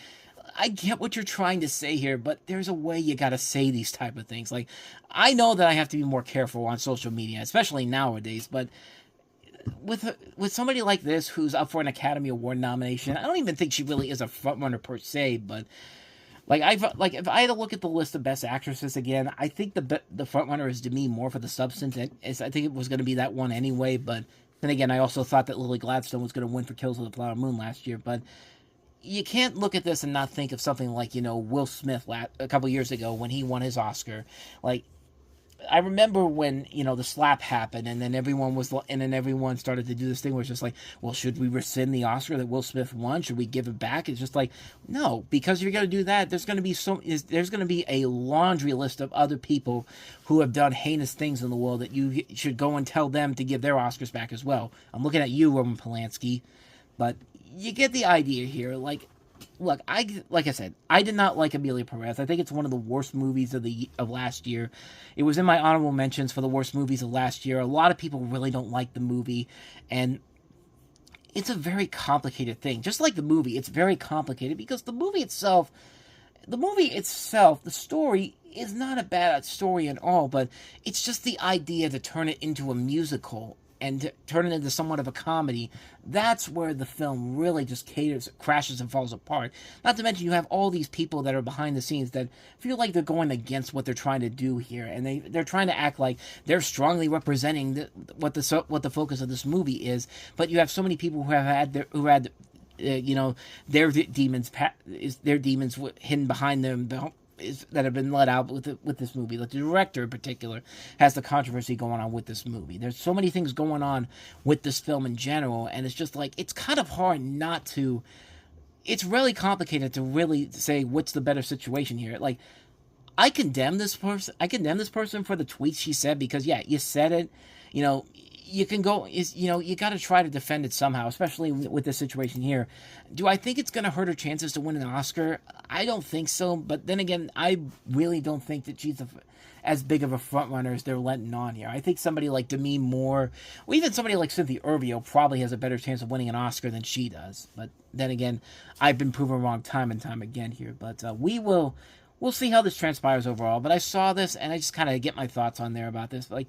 I get what you're trying to say here, but there's a way you gotta say these type of things. Like, I know that I have to be more careful on social media, especially nowadays, but with somebody like this who's up for an Academy Award nomination, I don't even think she really is a frontrunner per se, but if I had to look at the list of Best Actresses again, I think the frontrunner is Demi Moore for the substance. I think it was going to be that one anyway, but then again, I also thought that Lily Gladstone was going to win for Kills of the Flower Moon last year, but you can't look at this and not think of something like, Will Smith a couple years ago when he won his Oscar. Like, I remember when, the slap happened, and then everyone started to do this thing where it's just like, well, should we rescind the Oscar that Will Smith won? Should we give it back? It's just like, no, because if you're going to do that, there's going to be a laundry list of other people who have done heinous things in the world that you should go and tell them to give their Oscars back as well. I'm looking at you, Roman Polanski, but you get the idea here. Like I said, I did not like Emilia Perez. I think it's one of the worst movies of last year. It was in my honorable mentions for the worst movies of last year. A lot of people really don't like the movie, and it's a very complicated thing. Just like the movie, it's very complicated because the story is not a bad story at all, but it's just the idea to turn it into a musical and to turn it into somewhat of a comedy. That's where the film really just crashes and falls apart. Not to mention you have all these people that are behind the scenes that feel like they're going against what they're trying to do here, and they're trying to act like they're strongly representing what the focus of this movie is. But you have so many people who had their demons hidden behind them. That have been let out with this movie. Like the director in particular has the controversy going on with this movie. There's so many things going on with this film in general, and it's just like, it's kind of hard not to. It's really complicated to really say what's the better situation here. Like, I condemn this person for the tweets she said because, yeah, you said it. You can go, you got to try to defend it somehow, especially with this situation here. Do I think it's going to hurt her chances to win an Oscar? I don't think so, but then again, I really don't think that she's as big of a frontrunner as they're letting on here. I think somebody like Demi Moore, or even somebody like Cynthia Erivo probably has a better chance of winning an Oscar than she does. But then again, I've been proven wrong time and time again here. But we'll see how this transpires overall. But I saw this, and I just kind of get my thoughts on there about this. Like,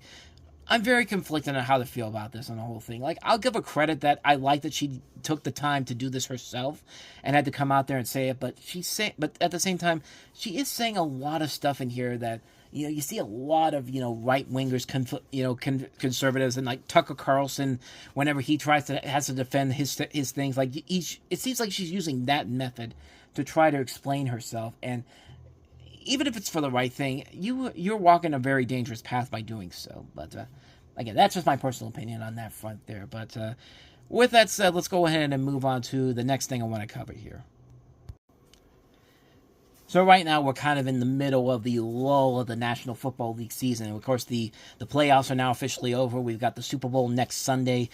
I'm very conflicted on how to feel about this and the whole thing. Like, I'll give her credit that I like that she took the time to do this herself and had to come out there and say it. But but at the same time, she is saying a lot of stuff in here that, you see a lot of, right wingers, conservatives, and like Tucker Carlson, whenever he has to defend his things, like it seems like she's using that method to try to explain herself. And even if it's for the right thing, you're walking a very dangerous path by doing so. But again, that's just my personal opinion on that front there. But with that said, let's go ahead and move on to the next thing I want to cover here. So right now we're kind of in the middle of the lull of the National Football League season. And of course, the playoffs are now officially over. We've got the Super Bowl next Sunday,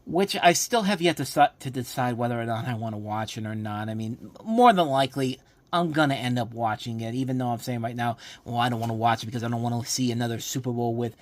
which I still have yet to decide whether or not I want to watch it or not. I mean, more than likely, I'm going to end up watching it, even though I'm saying right now, well, I don't want to watch it because I don't want to see another Super Bowl with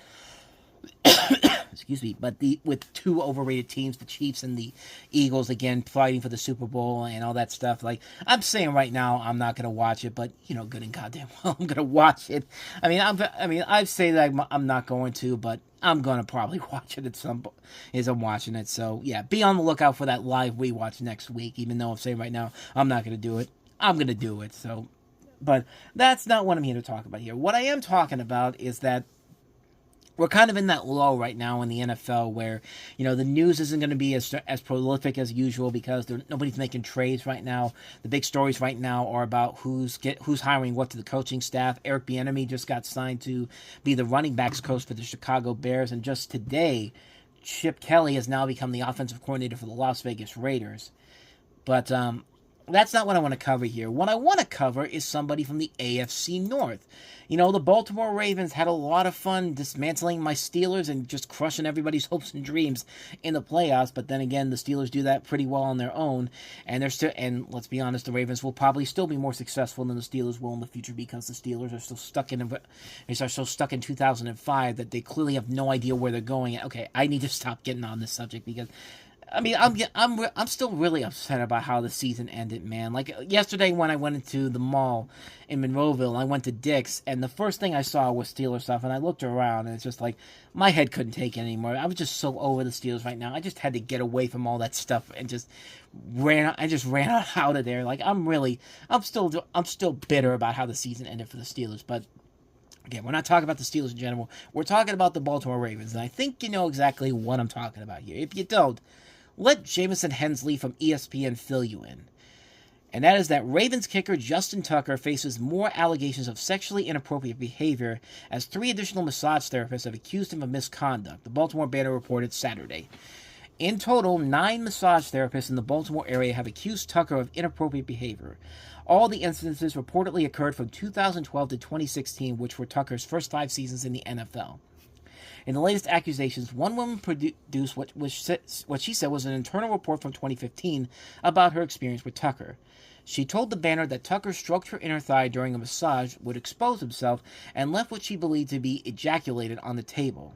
excuse me, but with two overrated teams, the Chiefs and the Eagles, again fighting for the Super Bowl and all that stuff. Like, I'm saying right now, I'm not gonna watch it, but good and goddamn well, I'm gonna watch it. I say that I'm not going to, but I'm gonna probably watch it at some point as I'm watching it. So yeah, be on the lookout for that live rewatch next week. Even though I'm saying right now, I'm not gonna do it. I'm gonna do it. So, but that's not what I'm here to talk about here. What I am talking about is that we're kind of in that lull right now in the NFL where, the news isn't going to be as prolific as usual because nobody's making trades right now. The big stories right now are about who's hiring what to the coaching staff. Eric Bieniemy just got signed to be the running backs coach for the Chicago Bears, and just today, Chip Kelly has now become the offensive coordinator for the Las Vegas Raiders. But that's not what I want to cover here. What I want to cover is somebody from the AFC North. The Baltimore Ravens had a lot of fun dismantling my Steelers and just crushing everybody's hopes and dreams in the playoffs. But then again, the Steelers do that pretty well on their own. And let's be honest, the Ravens will probably still be more successful than the Steelers will in the future because the Steelers are still stuck in 2005 that they clearly have no idea where they're going. Okay, I need to stop getting on this subject because I'm still really upset about how the season ended, man. Like, yesterday when I went into the mall in Monroeville, I went to Dick's, and the first thing I saw was Steelers stuff, and I looked around, and it's just like, my head couldn't take it anymore. I was just so over the Steelers right now. I just had to get away from all that stuff and just ran out of there. Like, I'm still bitter about how the season ended for the Steelers, but again, we're not talking about the Steelers in general. We're talking about the Baltimore Ravens, and I think you know exactly what I'm talking about here. If you don't, let Jamison Hensley from ESPN fill you in. And that is that Ravens kicker Justin Tucker faces more allegations of sexually inappropriate behavior as 3 additional massage therapists have accused him of misconduct, the Baltimore Banner reported Saturday. In total, 9 massage therapists in the Baltimore area have accused Tucker of inappropriate behavior. All the incidences reportedly occurred from 2012 to 2016, which were Tucker's first 5 seasons in the NFL. In the latest accusations, one woman produced what she said was an internal report from 2015 about her experience with Tucker. She told the Banner that Tucker stroked her inner thigh during a massage, would expose himself, and left what she believed to be ejaculated on the table.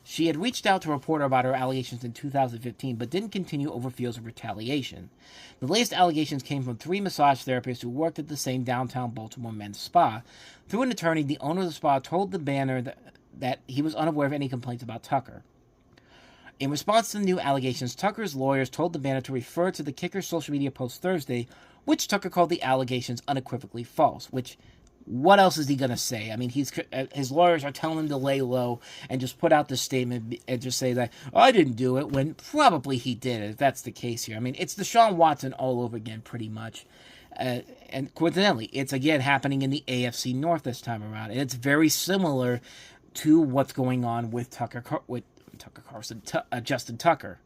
She had reached out to a reporter about her allegations in 2015, but didn't continue over fears of retaliation. The latest allegations came from 3 massage therapists who worked at the same downtown Baltimore men's spa. Through an attorney, the owner of the spa told the Banner that he was unaware of any complaints about Tucker. In response to the new allegations, Tucker's lawyers told the Banner to refer to the kicker's social media post Thursday, which Tucker called the allegations unequivocally false, which, what else is he going to say? I mean, his lawyers are telling him to lay low and just put out this statement and just say that, I didn't do it, when probably he did it, if that's the case here. I mean, it's Deshaun Watson all over again, pretty much. And coincidentally, it's again happening in the AFC North this time around, and it's very similar to what's going on with Justin Tucker.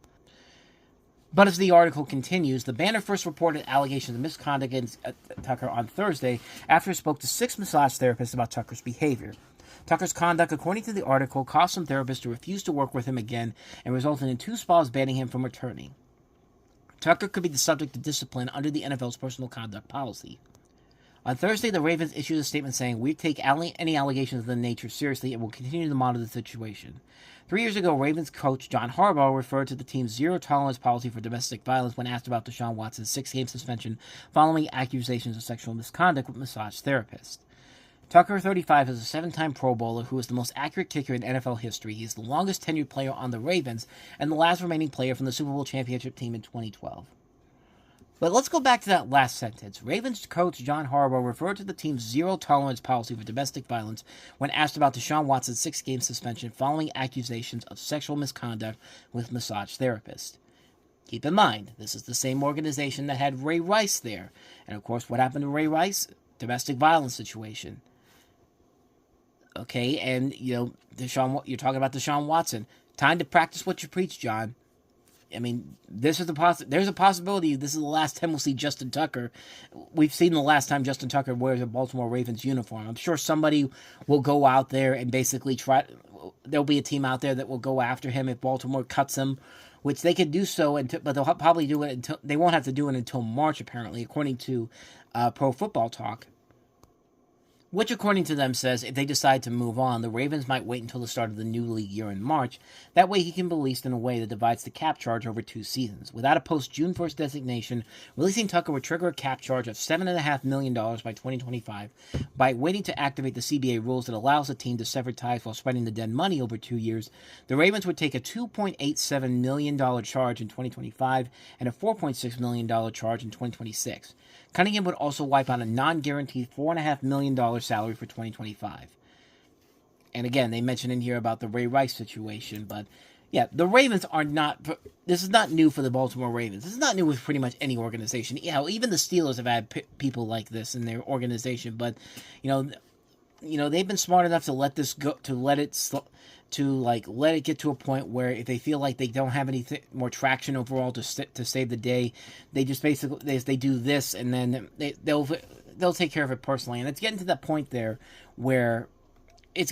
But as the article continues, the Banner first reported allegations of misconduct against Tucker on Thursday after it spoke to 6 massage therapists about Tucker's behavior. Tucker's conduct, according to the article, caused some therapists to refuse to work with him again and resulted in 2 spas banning him from returning. Tucker could be the subject of discipline under the NFL's personal conduct policy. On Thursday, the Ravens issued a statement saying, "We take any allegations of the nature seriously and will continue to monitor the situation." 3 years ago, Ravens coach John Harbaugh referred to the team's zero-tolerance policy for domestic violence when asked about Deshaun Watson's 6-game suspension following accusations of sexual misconduct with massage therapists. Tucker, 35, is a 7-time Pro Bowler who is the most accurate kicker in NFL history. He is the longest tenured player on the Ravens and the last remaining player from the Super Bowl championship team in 2012. But let's go back to that last sentence. Ravens coach John Harbaugh referred to the team's zero-tolerance policy for domestic violence when asked about Deshaun Watson's 6-game suspension following accusations of sexual misconduct with massage therapists. Keep in mind, this is the same organization that had Ray Rice there. And of course, what happened to Ray Rice? Domestic violence situation. Okay, and, you're talking about Deshaun Watson. Time to practice what you preach, John. I mean, there's a possibility this is the last time we'll see Justin Tucker. We've seen the last time Justin Tucker wears a Baltimore Ravens uniform. I'm sure somebody will go out there and basically try. There'll be a team out there that will go after him if Baltimore cuts him, which they could do so, but they'll probably do it until they won't have to do it until March, apparently, according to Pro Football Talk. Which, according to them, says if they decide to move on, the Ravens might wait until the start of the new league year in March. That way he can be released in a way that divides the cap charge over 2 seasons. Without a post-June 1st designation, releasing Tucker would trigger a cap charge of $7.5 million by 2025. By waiting to activate the CBA rules that allows the team to sever ties while spreading the dead money over 2 years, the Ravens would take a $2.87 million charge in 2025 and a $4.6 million charge in 2026. Cunningham would also wipe out a non-guaranteed $4.5 million salary for 2025. And again, they mentioned in here about the Ray Rice situation, but yeah, the Ravens are not, this is not new for the Baltimore Ravens. This is not new with pretty much any organization. Even the Steelers have had people like this in their organization, but, they've been smart enough to let this go, to let it get to a point where if they feel like they don't have any more traction overall to save the day, they just basically they do this, and then they'll take care of it personally. And it's getting to the point there where this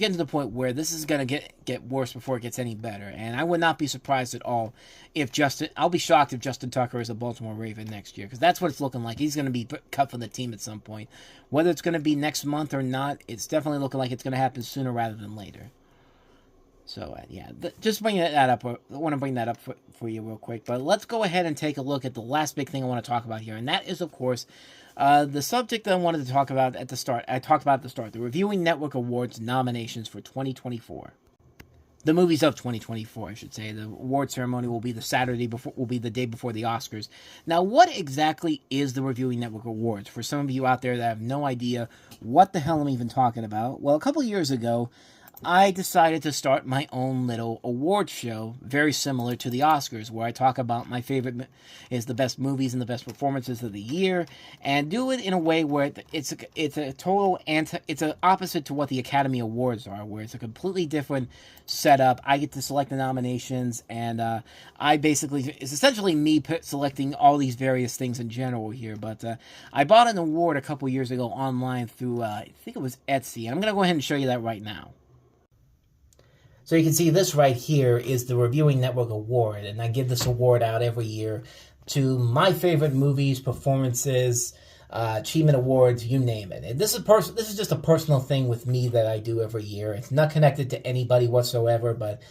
is going to get worse before it gets any better. And I would not be surprised at all I'll be shocked if Justin Tucker is a Baltimore Raven next year, because that's what it's looking like. He's going to be cut from the team at some point. Whether it's going to be next month or not, it's definitely looking like it's going to happen sooner rather than later. So, just bringing that up. I want to bring that up for you real quick. But let's go ahead and take a look at the last big thing I want to talk about here. And that is, of course, the subject that I wanted to talk about at the start. I talked about at the start. The Reviewing Network Awards nominations for 2024. The movies of 2024, I should say. The award ceremony will be the day before the Oscars. Now, what exactly is the Reviewing Network Awards? For some of you out there that have no idea what the hell I'm even talking about. Well, a couple years ago, I decided to start my own little award show, very similar to the Oscars, where I talk about my favorite is the best movies and the best performances of the year, and do it in a way where it's a opposite to what the Academy Awards are, where it's a completely different setup. I get to select the nominations, and it's essentially me selecting all these various things in general here. But I bought an award a couple years ago online through I think it was Etsy, and I'm going to go ahead and show you that right now. So you can see this right here is the Reviewing Network Award, and I give this award out every year to my favorite movies, performances, achievement awards, you name it. And this is just a personal thing with me that I do every year. It's not connected to anybody whatsoever, but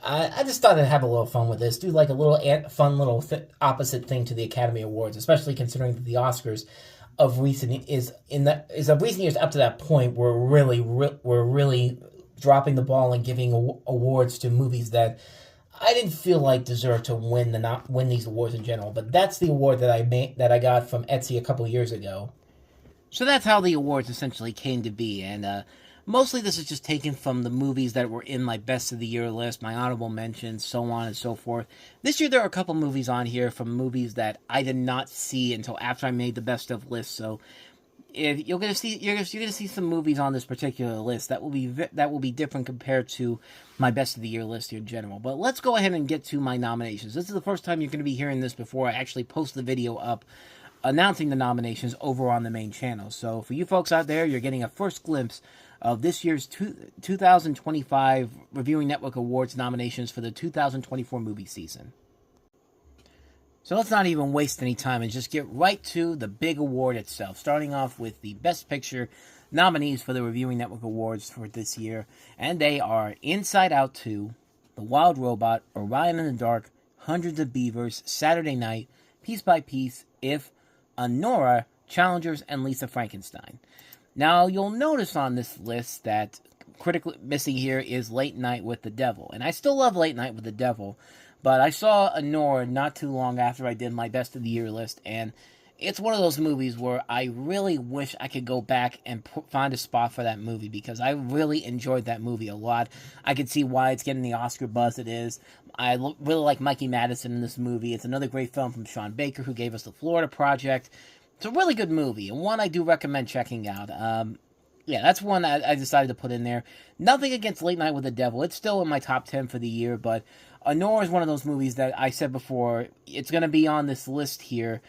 I just thought I'd have a little fun with this. Do like a little fun little opposite thing to the Academy Awards, especially considering that the Oscars of recent years up to that point were really dropping the ball and giving awards to movies that I didn't feel like deserved to win these awards in general. But that's the award that I got from Etsy a couple years ago. So that's how the awards essentially came to be, and mostly this is just taken from the movies that were in my best of the year list, my honorable mentions, so on and so forth. This year there are a couple movies on here from movies that I did not see until after I made the best of list. So if you're gonna see some movies on this particular list that will be different compared to my best of the year list here in general. But let's go ahead and get to my nominations. This is the first time you're going to be hearing this before I actually post the video up announcing the nominations over on the main channel. So for you folks out there, you're getting a first glimpse of this year's 2025 Reviewing Network Awards nominations for the 2024 movie season. So let's not even waste any time and just get right to the big award itself, starting off with the Best Picture nominees for the Reviewing Network Awards for this year, and they are Inside Out 2, The Wild Robot, Orion in the Dark, Hundreds of Beavers, Saturday Night, Piece by Piece, If, Anora, Challengers, and Lisa Frankenstein. Now, you'll notice on this list that critically missing here is Late Night with the Devil, and I still love Late Night with the Devil, but I saw Anora not too long after I did my Best of the Year list, and it's one of those movies where I really wish I could go back and find a spot for that movie, because I really enjoyed that movie a lot. I could see why it's getting the Oscar buzz it is. I really like Mikey Madison in this movie. It's another great film from Sean Baker, who gave us The Florida Project. It's a really good movie, and one I do recommend checking out. That's one I decided to put in there. Nothing against Late Night with the Devil. It's still in my top 10 for the year, but Honora is one of those movies that I said before, it's going to be on this list here,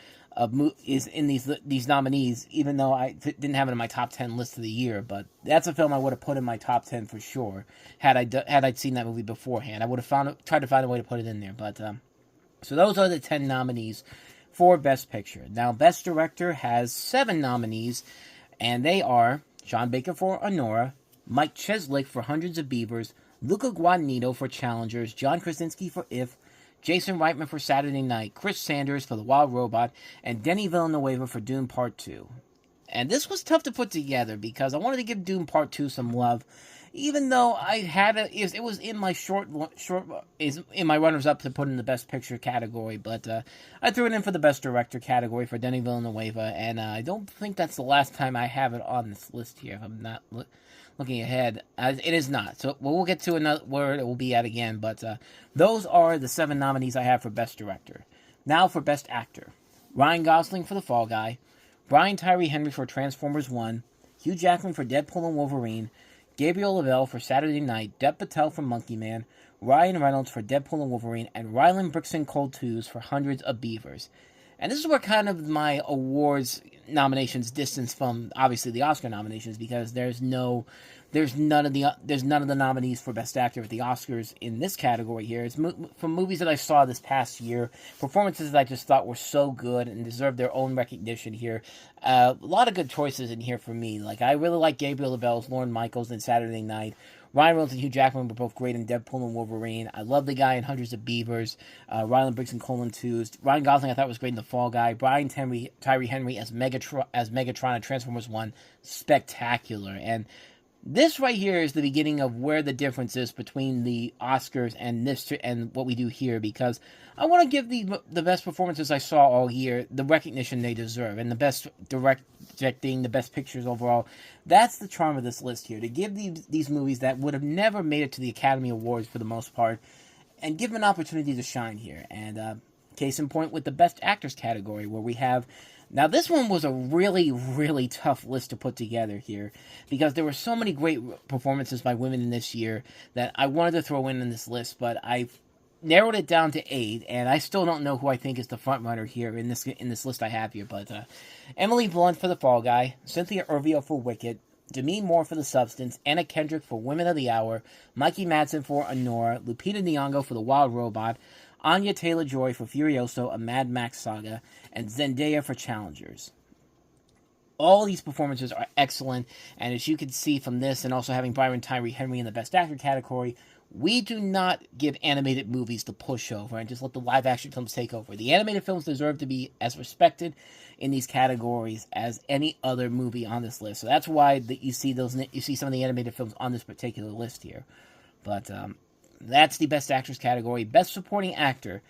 is in these nominees, even though I didn't have it in my top 10 list of the year. But that's a film I would have put in my top 10 for sure had I seen that movie beforehand. I would have tried to find a way to put it in there. But so those are the 10 nominees for Best Picture. Now, Best Director has 7 nominees, and they are Sean Baker for Honora, Mike Cheslick for Hundreds of Beavers, Luca Guadagnino for Challengers, John Krasinski for If, Jason Reitman for Saturday Night, Chris Sanders for The Wild Robot, and Denis Villeneuve for Dune Part 2. And this was tough to put together because I wanted to give Dune Part 2 some love, even though I had it was in my in my runners-up to put in the Best Picture category, but I threw it in for the Best Director category for Denis Villeneuve, and I don't think that's the last time I have it on this list here, if I'm not looking ahead. It is not. So we'll get to another where it will be at again. But those are the 7 nominees I have for Best Director. Now for Best Actor. Ryan Gosling for The Fall Guy. Brian Tyree Henry for Transformers 1. Hugh Jackman for Deadpool and Wolverine. Gabriel Lavelle for Saturday Night. Dev Patel for Monkey Man. Ryan Reynolds for Deadpool and Wolverine. And Ryland Brixton Cold Twos for Hundreds of Beavers. And this is where kind of my awards nominations distance from obviously the Oscar nominations, because there's none of the nominees for Best Actor at the Oscars in this category here. It's from movies that I saw this past year, performances that I just thought were so good and deserved their own recognition here. A lot of good choices in here for me. Like, I really like Gabriel Lavelle's Lorne Michaels in Saturday Night. Ryan Reynolds and Hugh Jackman were both great in Deadpool and Wolverine. I love the guy in Hundreds of Beavers. Ryland Briggs and Colin Twos. Ryan Gosling I thought was great in The Fall Guy. Brian Tyree Henry as Megatron in Transformers 1. Spectacular. And this right here is the beginning of where the difference is between the Oscars and this and what we do here, because I want to give the best performances I saw all year the recognition they deserve, and the best directing, the best pictures overall. That's the charm of this list here, to give these movies that would have never made it to the Academy Awards for the most part, and give them an opportunity to shine here. And case in point with the Best Actors category, where we have... Now, this one was a really, really tough list to put together here, because there were so many great performances by women in this year that I wanted to throw in this list, but I've narrowed it down to 8, and I still don't know who I think is the front runner here in this list I have here. But Emily Blunt for The Fall Guy, Cynthia Erivo for Wicked, Demi Moore for The Substance, Anna Kendrick for Women of the Hour, Mikey Madsen for Honora, Lupita Nyong'o for The Wild Robot, Anya Taylor-Joy for Furioso, a Mad Max saga, and Zendaya for Challengers. All these performances are excellent, and as you can see from this, and also having Brian Tyree Henry in the Best Actor category, we do not give animated movies the pushover and just let the live-action films take over. The animated films deserve to be as respected in these categories as any other movie on this list. So that's why you see some of the animated films on this particular list here. But that's the Best Actress category. Best Supporting Actor,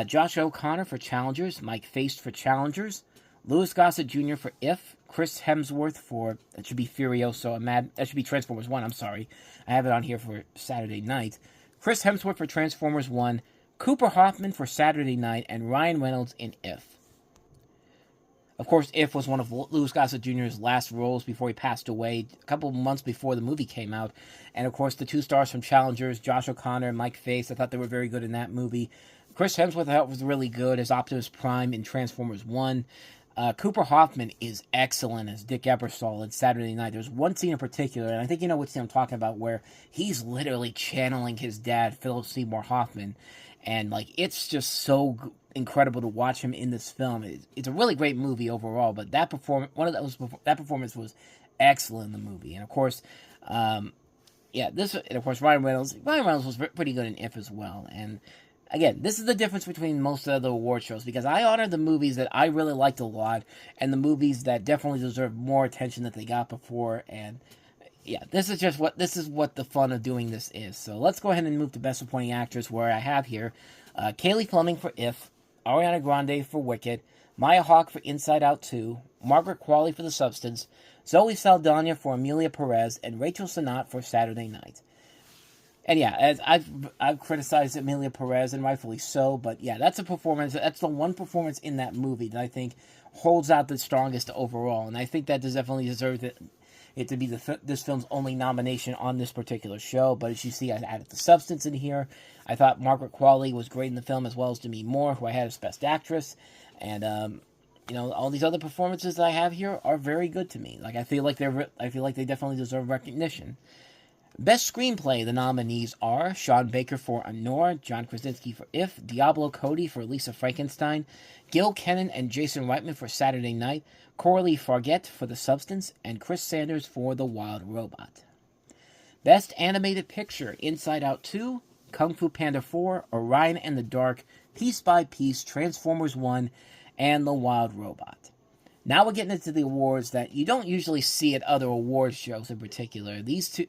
Josh O'Connor for Challengers, Mike Faist for Challengers, Louis Gossett Jr. for If, Chris Hemsworth for, that should be Furioso, that should be Transformers 1, I'm sorry. I have it on here for Saturday Night. Chris Hemsworth for Transformers 1, Cooper Hoffman for Saturday Night, and Ryan Reynolds in If. Of course, If was one of Louis Gossett Jr.'s last roles before he passed away a couple months before the movie came out. And of course, the 2 stars from Challengers, Josh O'Connor and Mike Faist, I thought they were very good in that movie. Chris Hemsworth I thought was really good as Optimus Prime in Transformers 1. Cooper Hoffman is excellent as Dick Ebersol in Saturday Night. There's one scene in particular, and I think you know what scene I'm talking about, where he's literally channeling his dad, Philip Seymour Hoffman. And, like, it's just so incredible to watch him in this film. It's a really great movie overall, but that performance was excellent in the movie. And, of course, Ryan Reynolds was pretty good in If as well. And, again, this is the difference between most of the award shows, because I honor the movies that I really liked a lot and the movies that definitely deserve more attention that they got before. And yeah, this is what the fun of doing this is. So let's go ahead and move to Best Supporting Actress, where I have here Kaylee Fleming for If, Ariana Grande for Wicked, Maya Hawke for Inside Out 2, Margaret Qualley for The Substance, Zoe Saldana for Emilia Perez, and Rachel Sennott for Saturday Night. And yeah, as I've criticized Emilia Perez, and rightfully so, but yeah, that's the one performance in that movie that I think holds out the strongest overall, and I think that definitely deserves it. it to be this film's only nomination on this particular show. But as you see, I added the substance in here. I thought Margaret Qualley was great in the film, as well as Demi Moore, who I had as Best Actress. And, all these other performances that I have here are very good to me. Like, I feel like they definitely deserve recognition. Best Screenplay, the nominees are Sean Baker for Honor, John Krasinski for If, Diablo Cody for Lisa Frankenstein, Gil Kennan and Jason Reitman for Saturday Night, Coralie Farguet for The Substance, and Chris Sanders for The Wild Robot. Best Animated Picture, Inside Out 2, Kung Fu Panda 4, Orion and the Dark, Piece by Piece, Transformers 1, and The Wild Robot. Now we're getting into the awards that you don't usually see at other awards shows in particular. These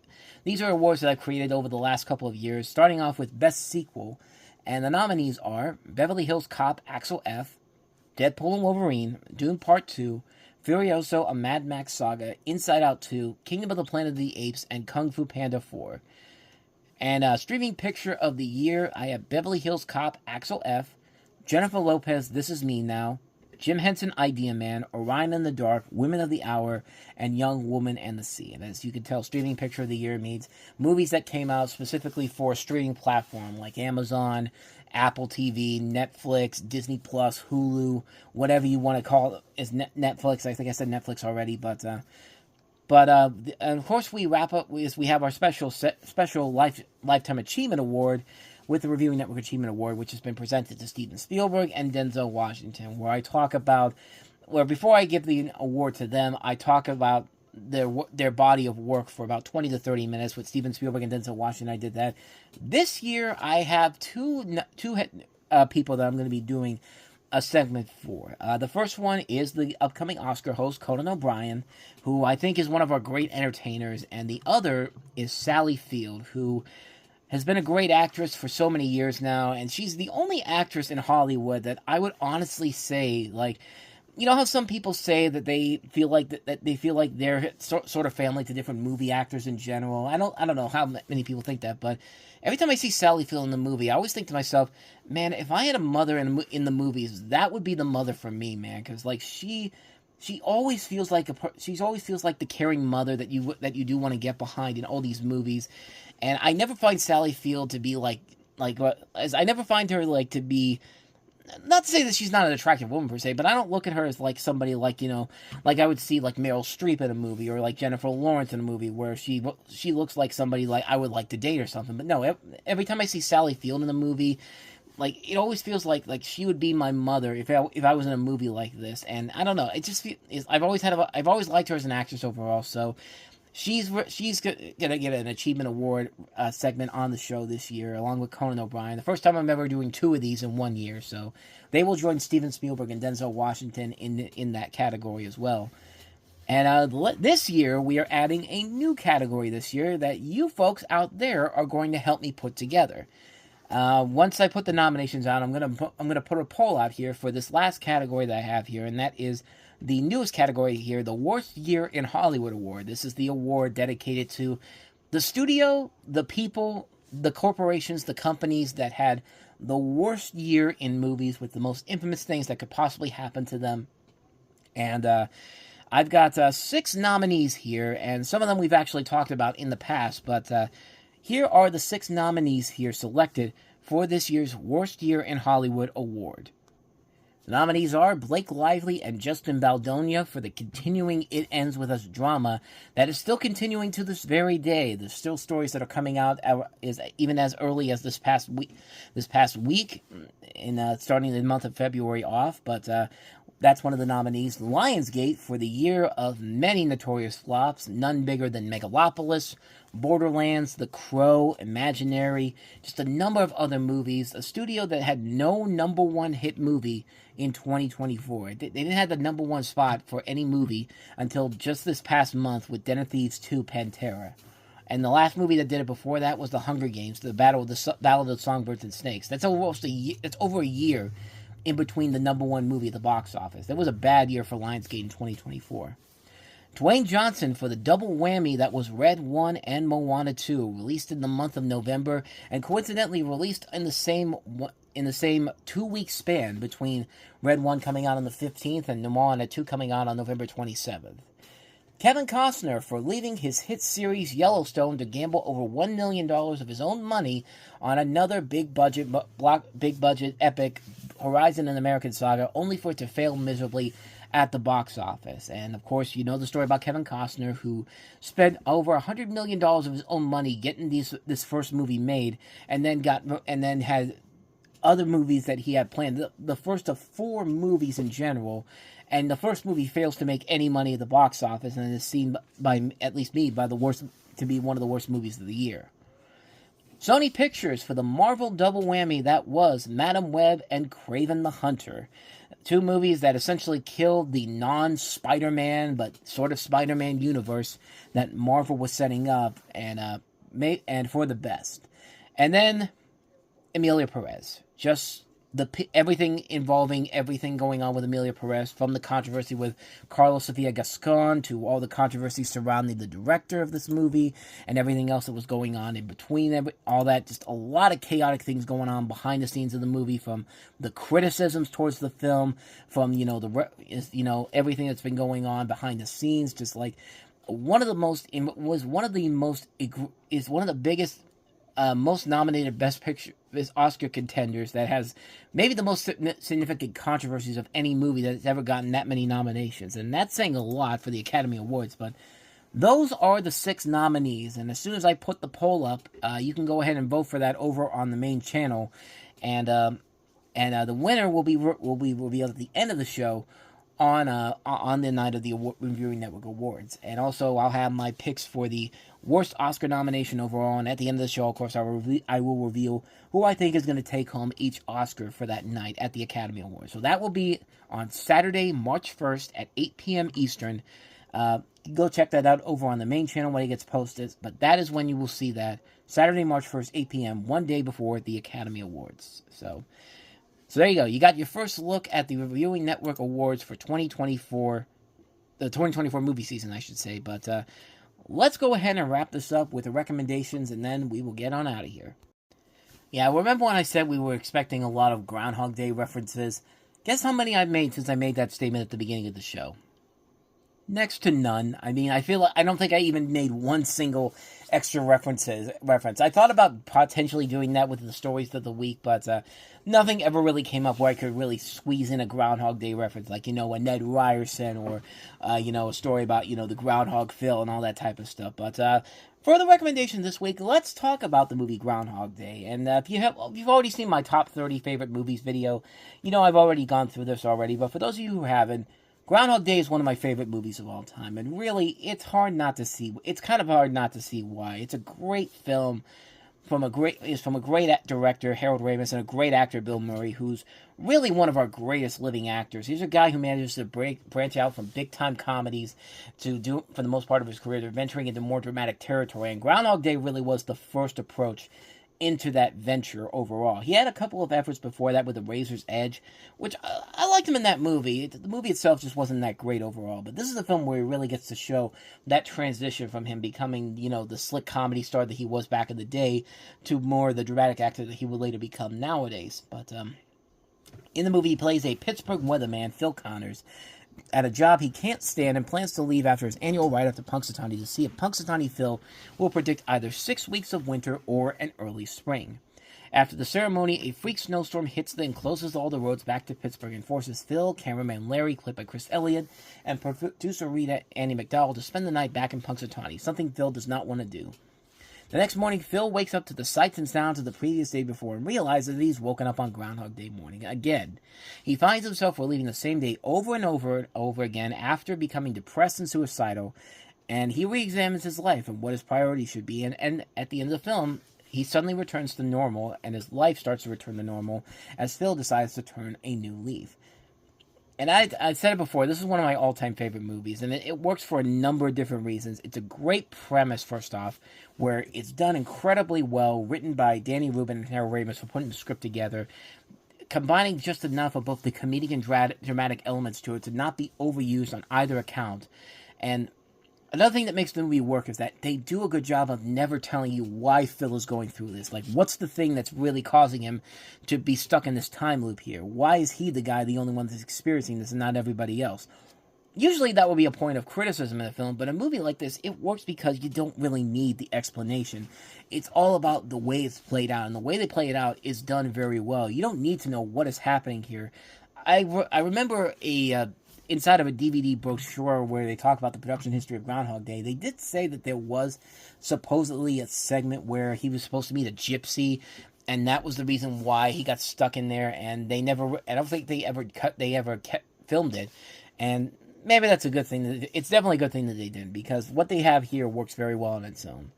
are awards that I've created over the last couple of years, starting off with Best Sequel. And the nominees are Beverly Hills Cop Axel F, Deadpool and Wolverine, Dune Part 2, Furioso, A Mad Max Saga, Inside Out 2, Kingdom of the Planet of the Apes, and Kung Fu Panda 4. And Streaming Picture of the Year, I have Beverly Hills Cop Axel F, Jennifer Lopez, This Is Me Now, Jim Henson, Idea Man, Orion in the Dark, Women of the Hour, and Young Woman and the Sea. And as you can tell, Streaming Picture of the Year means movies that came out specifically for a streaming platform like Amazon, Apple TV, Netflix, Disney Plus, Hulu, whatever you want to call it, is Netflix. I think I said Netflix already, but and of course we wrap up with we have our special Lifetime Achievement Award with the Reviewing Network Achievement Award, which has been presented to Steven Spielberg and Denzel Washington, where I talk about, before I give the award to them, I talk about their body of work for about 20 to 30 minutes with Steven Spielberg and Denzel Washington. I did that. This year, I have two people that I'm going to be doing a segment for. The first one is the upcoming Oscar host, Conan O'Brien, who I think is one of our great entertainers, and the other is Sally Field, who has been a great actress for so many years now, and she's the only actress in Hollywood that I would honestly say, like, you know how some people say that they feel like they're sort of family to different movie actors in general. I don't know how many people think that, but every time I see Sally Field in the movie, I always think to myself, man, if I had a mother in the movies, that would be the mother for me, man, because like she always feels like the caring mother that you do want to get behind in all these movies. And I never find Sally Field to be I never find her like to be, not to say that she's not an attractive woman per se, but I don't look at her as like somebody like, like I would see like Meryl Streep in a movie or like Jennifer Lawrence in a movie where she looks like somebody like I would like to date or something. But no, every time I see Sally Field in a movie, like it always feels like she would be my mother if I was in a movie like this. And I don't know, it just I've always liked her as an actress overall. So she's gonna get an Achievement Award segment on the show this year, along with Conan O'Brien. The first time I'm ever doing two of these in 1 year, so they will join Steven Spielberg and Denzel Washington in that category as well. And this year we are adding a new category this year that you folks out there are going to help me put together. Once I put the nominations out, I'm gonna put a poll out here for this last category that I have here, and that is the newest category here, the Worst Year in Hollywood Award. This is the award dedicated to the studio, the people, the corporations, the companies that had the worst year in movies with the most infamous things that could possibly happen to them. And I've got 6 nominees here, and some of them we've actually talked about in the past, but here are the 6 nominees here selected for this year's Worst Year in Hollywood Award. The nominees are Blake Lively and Justin Baldoni for the continuing It Ends With Us drama that is still continuing to this very day. There's still stories that are coming out even as early as this past week, in starting the month of February off. But that's one of the nominees. Lionsgate for the year of many notorious flops, none bigger than Megalopolis, Borderlands, The Crow, Imaginary, just a number of other movies. A studio that had no number one hit movie in 2024. They didn't have the number one spot for any movie until just this past month with Den of Thieves 2 Pantera. And the last movie that did it before that was The Hunger Games, the Battle of the Songbirds and Snakes. That's over a year in between the number one movie at the box office. That was a bad year for Lionsgate in 2024. Dwayne Johnson for the double whammy that was Red 1 and Moana 2, released in the month of November, and coincidentally released in the same 2-week span between Red 1 coming out on the 15th and Moana 2 coming out on November 27th. Kevin Costner for leaving his hit series Yellowstone to gamble over $1 million of his own money on another big budget epic Horizon and American saga, only for it to fail miserably at the box office. And of course, you know the story about Kevin Costner, who spent over $100 million of his own money getting this first movie made, and then had other movies that he had planned. The first of 4 movies in general. And the first movie fails to make any money at the box office, and is seen by, at least me, to be one of the worst movies of the year. Sony Pictures for the Marvel double whammy that was Madam Web and Kraven the Hunter. 2 movies that essentially killed the non-Spider-Man, but sort of Spider-Man universe that Marvel was setting up, and for the best. And then Emilia Perez. Just everything going on with Emilia Perez, from the controversy with Karla Sofia Garcon to all the controversy surrounding the director of this movie and everything else that was going on in between all that. Just a lot of chaotic things going on behind the scenes of the movie, from the criticisms towards the film, from everything that's been going on behind the scenes. Just like one of the biggest most nominated Best Picture Oscar contenders, that has maybe the most significant controversies of any movie that's ever gotten that many nominations. And that's saying a lot for the Academy Awards, but those are the 6 nominees. And as soon as I put the poll up, you can go ahead and vote for that over on the main channel. And the winner will be revealed at the end of the show on the night of the Reviewing Network Awards. And also, I'll have my picks for the worst Oscar nomination overall, and at the end of the show, of course, I will reveal who I think is going to take home each Oscar for that night at the Academy Awards. So that will be on Saturday, March 1st at 8 p.m. Eastern. Go check that out over on the main channel when it gets posted, but that is when you will see that, Saturday, March 1st, 8 p.m., one day before the Academy Awards. So there you go. You got your first look at the Reviewing Network Awards for 2024, the 2024 movie season, I should say. But let's go ahead and wrap this up with the recommendations, and then we will get on out of here. Yeah, remember when I said we were expecting a lot of Groundhog Day references? Guess how many I've made since I made that statement at the beginning of the show? Next to none. I mean, I don't think I even made one single extra reference. I thought about potentially doing that with the stories of the week, but nothing ever really came up where I could really squeeze in a Groundhog Day reference, like, a Ned Ryerson, or, a story about, the Groundhog Phil and all that type of stuff. But for the recommendation this week, let's talk about the movie Groundhog Day. And if you've already seen my top 30 favorite movies video, I've already gone through this already. But for those of you who haven't, Groundhog Day is one of my favorite movies of all time, and really, it's kind of hard not to see why. It's a great film from a great director, Harold Ramis, and a great actor, Bill Murray, who's really one of our greatest living actors. He's a guy who manages to branch out from big-time comedies to do, for the most part of his career, to venturing into more dramatic territory, and Groundhog Day really was the first approach into that venture overall. He had a couple of efforts before that with The Razor's Edge, which I liked him in that movie. The movie itself just wasn't that great overall, but this is a film where he really gets to show that transition from him becoming, the slick comedy star that he was back in the day to more the dramatic actor that he would later become nowadays. But in the movie, he plays a Pittsburgh weatherman, Phil Connors, at a job he can't stand, and plans to leave after his annual ride up to Punxsutawney to see if Punxsutawney Phil will predict either 6 weeks of winter or an early spring. After the ceremony, a freak snowstorm hits and closes all the roads back to Pittsburgh and forces Phil, cameraman Larry, played by Chris Elliott, and producer Rita Annie McDowell to spend the night back in Punxsutawney, something Phil does not want to do. The next morning, Phil wakes up to the sights and sounds of the previous day before and realizes that he's woken up on Groundhog Day morning again. He finds himself reliving the same day over and over and over again after becoming depressed and suicidal, and he re-examines his life and what his priorities should be, and at the end of the film, he suddenly returns to normal, and his life starts to return to normal as Phil decides to turn a new leaf. And I said it before, this is one of my all-time favorite movies, and it works for a number of different reasons. It's a great premise, first off, where it's done incredibly well, written by Danny Rubin and Harold Ramis for putting the script together, combining just enough of both the comedic and dramatic elements to it to not be overused on either account. And another thing that makes the movie work is that they do a good job of never telling you why Phil is going through this. Like, what's the thing that's really causing him to be stuck in this time loop here? Why is he the only one that's experiencing this and not everybody else? usually that would be a point of criticism in a film, but a movie like this, it works because you don't really need the explanation. It's all about the way it's played out, and the way they play it out is done very well. You don't need to know what is happening here. I remember inside of a DVD brochure where they talk about the production history of Groundhog Day, they did say that there was supposedly a segment where he was supposed to meet a gypsy, and that was the reason why he got stuck in there, and they never, I don't think they ever filmed it, and maybe that's a good thing. It's definitely a good thing that they didn't, because what they have here works very well on its own.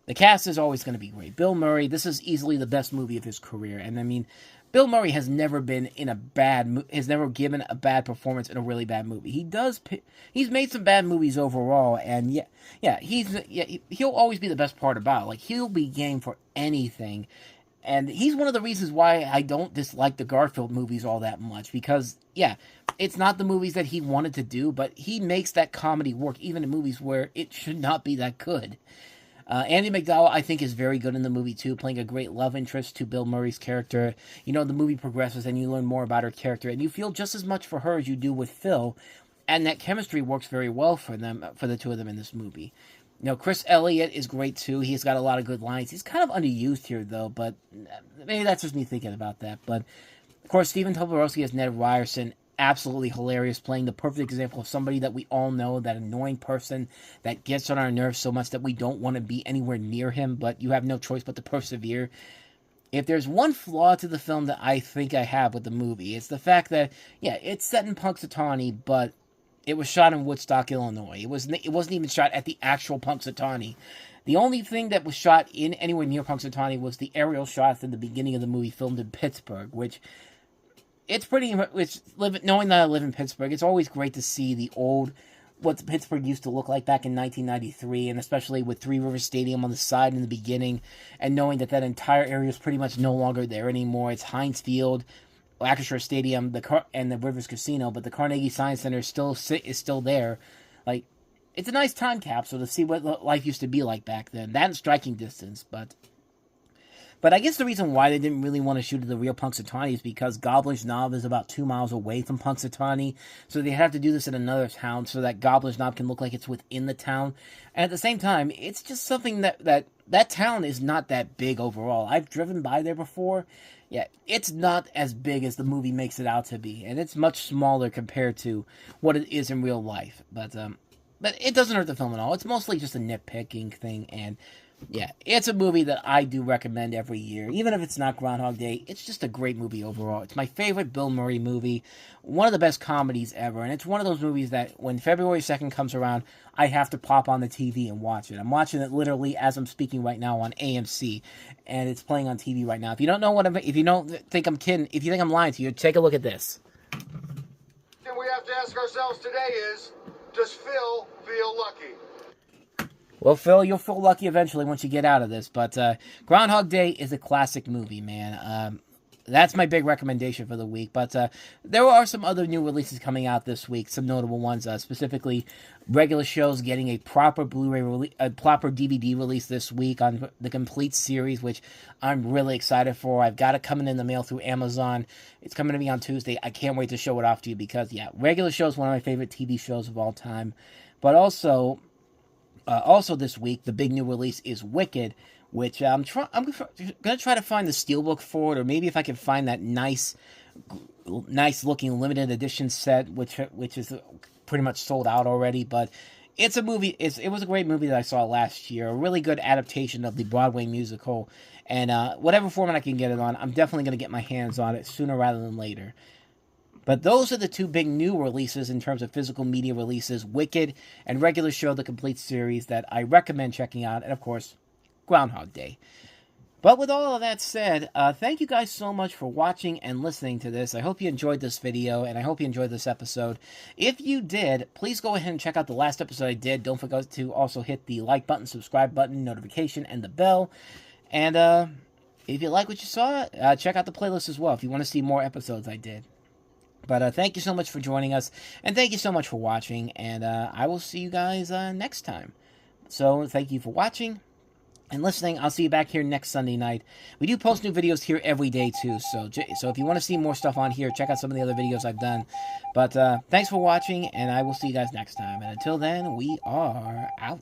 The cast is always going to be great. Bill Murray, this is easily the best movie of his career, and I mean, Bill Murray has never been has never given a bad performance in a really bad movie. He's made some bad movies overall, and he'll always be the best part about it. Like, he'll be game for anything, and he's one of the reasons why I don't dislike the Garfield movies all that much, because, it's not the movies that he wanted to do, but he makes that comedy work, even in movies where it should not be that good. Andie MacDowell, I think, is very good in the movie, too, playing a great love interest to Bill Murray's character. You know, the movie progresses and you learn more about her character, and you feel just as much for her as you do with Phil, and that chemistry works very well for the two of them in this movie. You know, Chris Elliott is great, too. He's got a lot of good lines. He's kind of underused here, though, but maybe that's just me thinking about that. But, of course, Stephen Tobolowsky as Ned Ryerson, absolutely hilarious, playing the perfect example of somebody that we all know, that annoying person that gets on our nerves so much that we don't want to be anywhere near him, but you have no choice but to persevere. If there's one flaw to the film that I think I have with the movie, it's the fact that, it's set in Punxsutawney, but it was shot in Woodstock, Illinois. It wasn't even shot at the actual Punxsutawney. The only thing that was shot in anywhere near Punxsutawney was the aerial shots in the beginning of the movie filmed in Pittsburgh, which knowing that I live in Pittsburgh, it's always great to see what Pittsburgh used to look like back in 1993, and especially with Three Rivers Stadium on the side in the beginning, and knowing that entire area is pretty much no longer there anymore. It's Heinz Field, Lancashire Stadium, and the Rivers Casino, but the Carnegie Science Center is still there. Like, it's a nice time capsule to see what life used to be like back then. That in striking distance, But I guess the reason why they didn't really want to shoot at the real Punxsutawney is because Gobbler's Knob is about 2 miles away from Punxsutawney, so they have to do this in another town so that Gobbler's Knob can look like it's within the town. And at the same time, it's just something that town is not that big overall. I've driven by there before. Yeah, it's not as big as the movie makes it out to be, and it's much smaller compared to what it is in real life. But it doesn't hurt the film at all. It's mostly just a nitpicking thing, and it's a movie that I do recommend every year. Even if it's not Groundhog Day, it's just a great movie overall. It's my favorite Bill Murray movie, one of the best comedies ever, and it's one of those movies that when February 2nd comes around, I have to pop on the TV and watch it. I'm watching it literally as I'm speaking right now on AMC, and it's playing on TV right now. If you don't know if you don't think I'm kidding, if you think I'm lying to you, take a look at this. And we have to ask ourselves today is, does Phil feel lucky? Well, Phil, you'll feel lucky eventually once you get out of this, but Groundhog Day is a classic movie, man. That's my big recommendation for the week, but there are some other new releases coming out this week, some notable ones, specifically regular shows getting a proper Blu-ray a proper DVD release this week on the complete series, which I'm really excited for. I've got it coming in the mail through Amazon. It's coming to me on Tuesday. I can't wait to show it off to you because, regular show is one of my favorite TV shows of all time, but also this week, the big new release is Wicked, which I'm going to try to find the steelbook for it, or maybe if I can find that nice looking limited edition set, which is pretty much sold out already. But it's a movie. It was a great movie that I saw last year, a really good adaptation of the Broadway musical, and whatever format I can get it on, I'm definitely going to get my hands on it sooner rather than later. But those are the two big new releases in terms of physical media releases, Wicked and regular show, the complete series, that I recommend checking out, and of course, Groundhog Day. But with all of that said, thank you guys so much for watching and listening to this. I hope you enjoyed this video, and I hope you enjoyed this episode. If you did, please go ahead and check out the last episode I did. Don't forget to also hit the like button, subscribe button, notification, and the bell. And if you like what you saw, check out the playlist as well if you want to see more episodes I did. But thank you so much for joining us, and thank you so much for watching, and I will see you guys next time. So, thank you for watching, and listening. I'll see you back here next Sunday night. We do post new videos here every day too, so if you want to see more stuff on here, check out some of the other videos I've done. But thanks for watching, and I will see you guys next time. And until then, we are out.